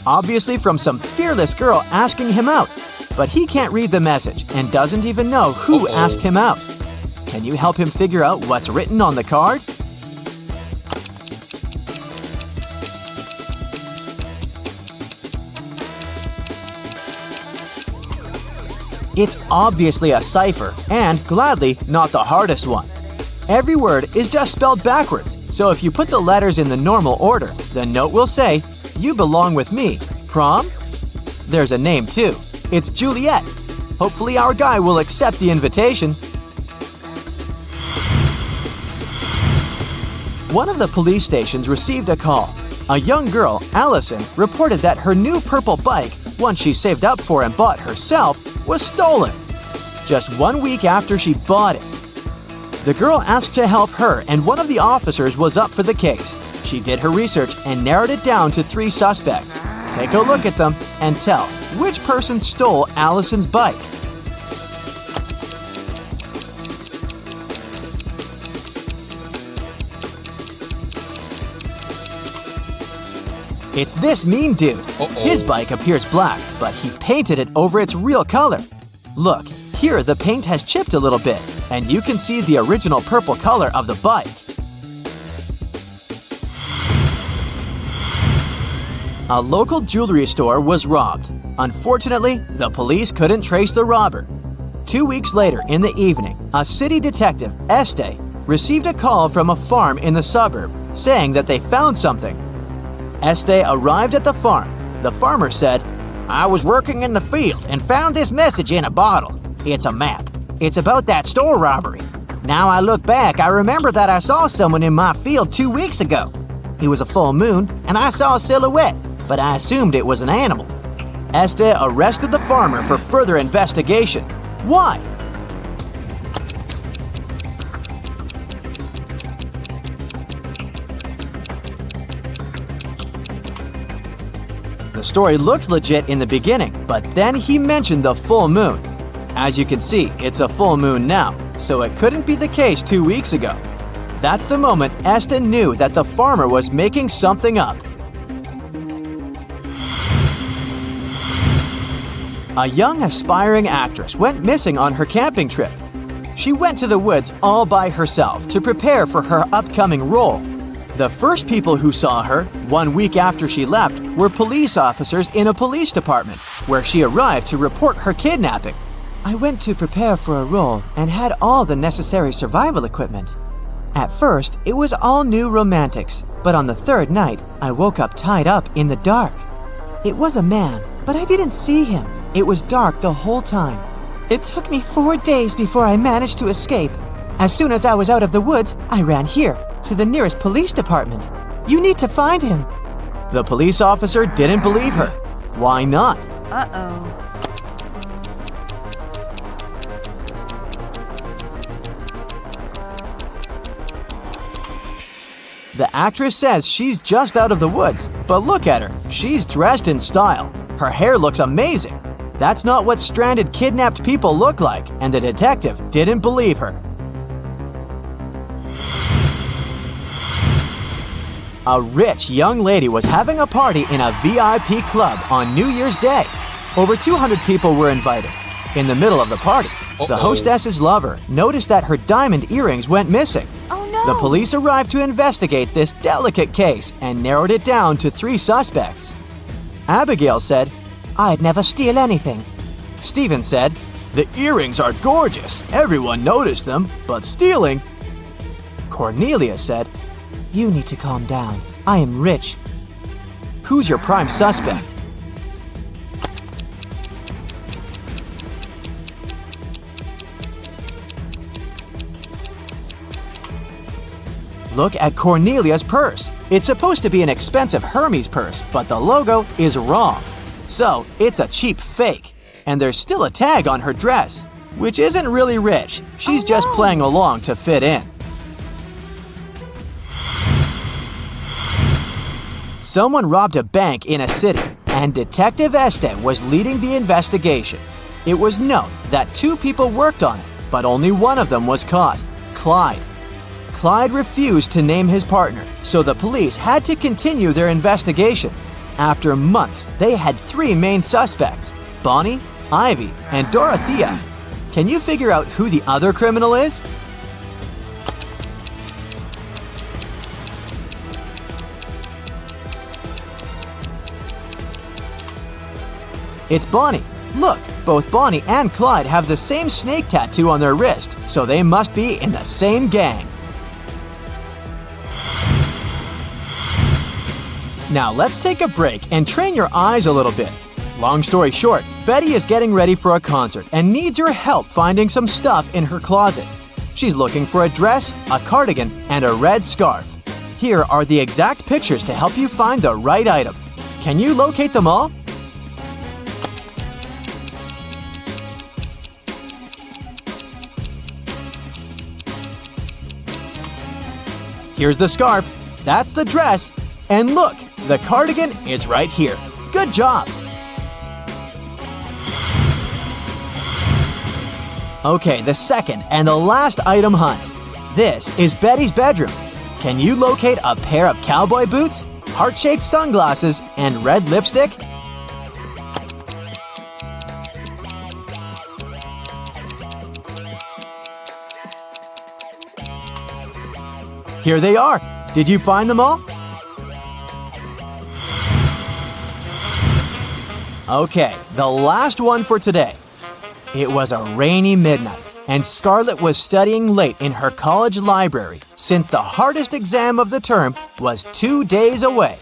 Obviously from some fearless girl asking him out, but he can't read the message and doesn't even know who asked him out. Can you help him figure out what's written on the card? It's obviously a cipher, and gladly not the hardest one. Every word is just spelled backwards, so if you put the letters in the normal order, the note will say, "You belong with me. Prom?" There's a name too. It's Juliet. Hopefully our guy will accept the invitation. One of the police stations received a call. A young girl, Allison, reported that her new purple bike, one she saved up for and bought herself, was stolen. Just 1 week after she bought it. The girl asked to help her, and one of the officers was up for the case. She did her research and narrowed it down to 3 suspects. Take a look at them and tell which person stole Allison's bike. It's this mean dude. His bike appears black, but he painted it over its real color. Look, here the paint has chipped a little bit, and you can see the original purple color of the bike. A local jewelry store was robbed. Unfortunately, the police couldn't trace the robber. 2 weeks later in the evening, a city detective, Este, received a call from a farm in the suburb saying that they found something. Este arrived at the farm. The farmer said, I was working in the field and found this message in a bottle. It's a map. It's about that store robbery. Now I look back, I remember that I saw someone in my field 2 weeks ago. It was a full moon, and I saw a silhouette, but I assumed it was an animal. Este arrested the farmer for further investigation. Why? The story looked legit in the beginning, but then he mentioned the full moon. As you can see, it's a full moon now, so it couldn't be the case 2 weeks ago. That's the moment Este knew that the farmer was making something up. A young aspiring actress went missing on her camping trip. She went to the woods all by herself to prepare for her upcoming role. The first people who saw her, 1 week after she left, were police officers in a police department, where she arrived to report her kidnapping. I went to prepare for a role and had all the necessary survival equipment. At first, it was all new romantics, but on the third night, I woke up tied up in the dark. It was a man, but I didn't see him. It was dark the whole time. It took me 4 days before I managed to escape. As soon as I was out of the woods, I ran here, to the nearest police department. You need to find him. The police officer didn't believe her. Why not? Uh-oh. The actress says she's just out of the woods, but look at her. She's dressed in style. Her hair looks amazing. That's not what stranded kidnapped people look like, and the detective didn't believe her. A rich young lady was having a party in a VIP club on New Year's Day. Over 200 people were invited. In the middle of the party, the hostess's lover noticed that her diamond earrings went missing. Oh no! The police arrived to investigate this delicate case and narrowed it down to 3 suspects. Abigail said, I'd never steal anything. Stephen said, The earrings are gorgeous. Everyone noticed them, but stealing. Cornelia said, You need to calm down. I am rich. Who's your prime suspect? Look at Cornelia's purse. It's supposed to be an expensive Hermes purse, but the logo is wrong. So, it's a cheap fake. And there's still a tag on her dress, which isn't really rich. She's just playing along to fit in. Someone robbed a bank in a city, and Detective Este was leading the investigation. It was known that 2 people worked on it, but only one of them was caught, Clyde. Clyde refused to name his partner, so the police had to continue their investigation. After months, they had 3 main suspects, Bonnie, Ivy, and Dorothea. Can you figure out who the other criminal is? It's Bonnie. Look, both Bonnie and Clyde have the same snake tattoo on their wrist, so they must be in the same gang. Now let's take a break and train your eyes a little bit. Long story short, Betty is getting ready for a concert and needs your help finding some stuff in her closet. She's looking for a dress, a cardigan, and a red scarf. Here are the exact pictures to help you find the right item. Can you locate them all? Here's the scarf. That's the dress. And look, the cardigan is right here. Good job! Okay, the second and the last item hunt. This is Betty's bedroom. Can you locate a pair of cowboy boots, heart-shaped sunglasses, and red lipstick? Here they are. Did you find them all? Okay, the last one for today. It was a rainy midnight, and Scarlett was studying late in her college library since the hardest exam of the term was 2 days away.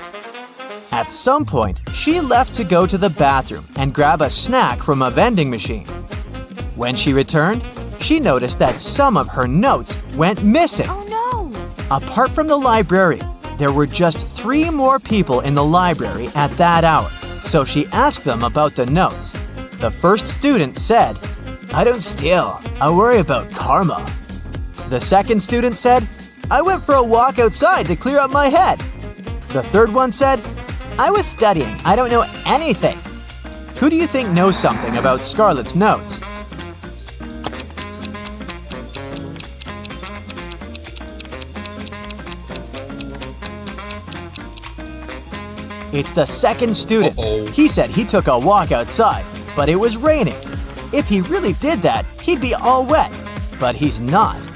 At some point, she left to go to the bathroom and grab a snack from a vending machine. When she returned, she noticed that some of her notes went missing. Oh no! Apart from the librarian, there were just 3 more people in the library at that hour, so she asked them about the notes. The first student said, "I don't steal, I worry about karma." The second student said, "I went for a walk outside to clear up my head." The third one said, "I was studying, I don't know anything." Who do you think knows something about Scarlett's notes? It's the second student. He said he took a walk outside. but it was raining. If he really did that, he'd be all wet. But he's not.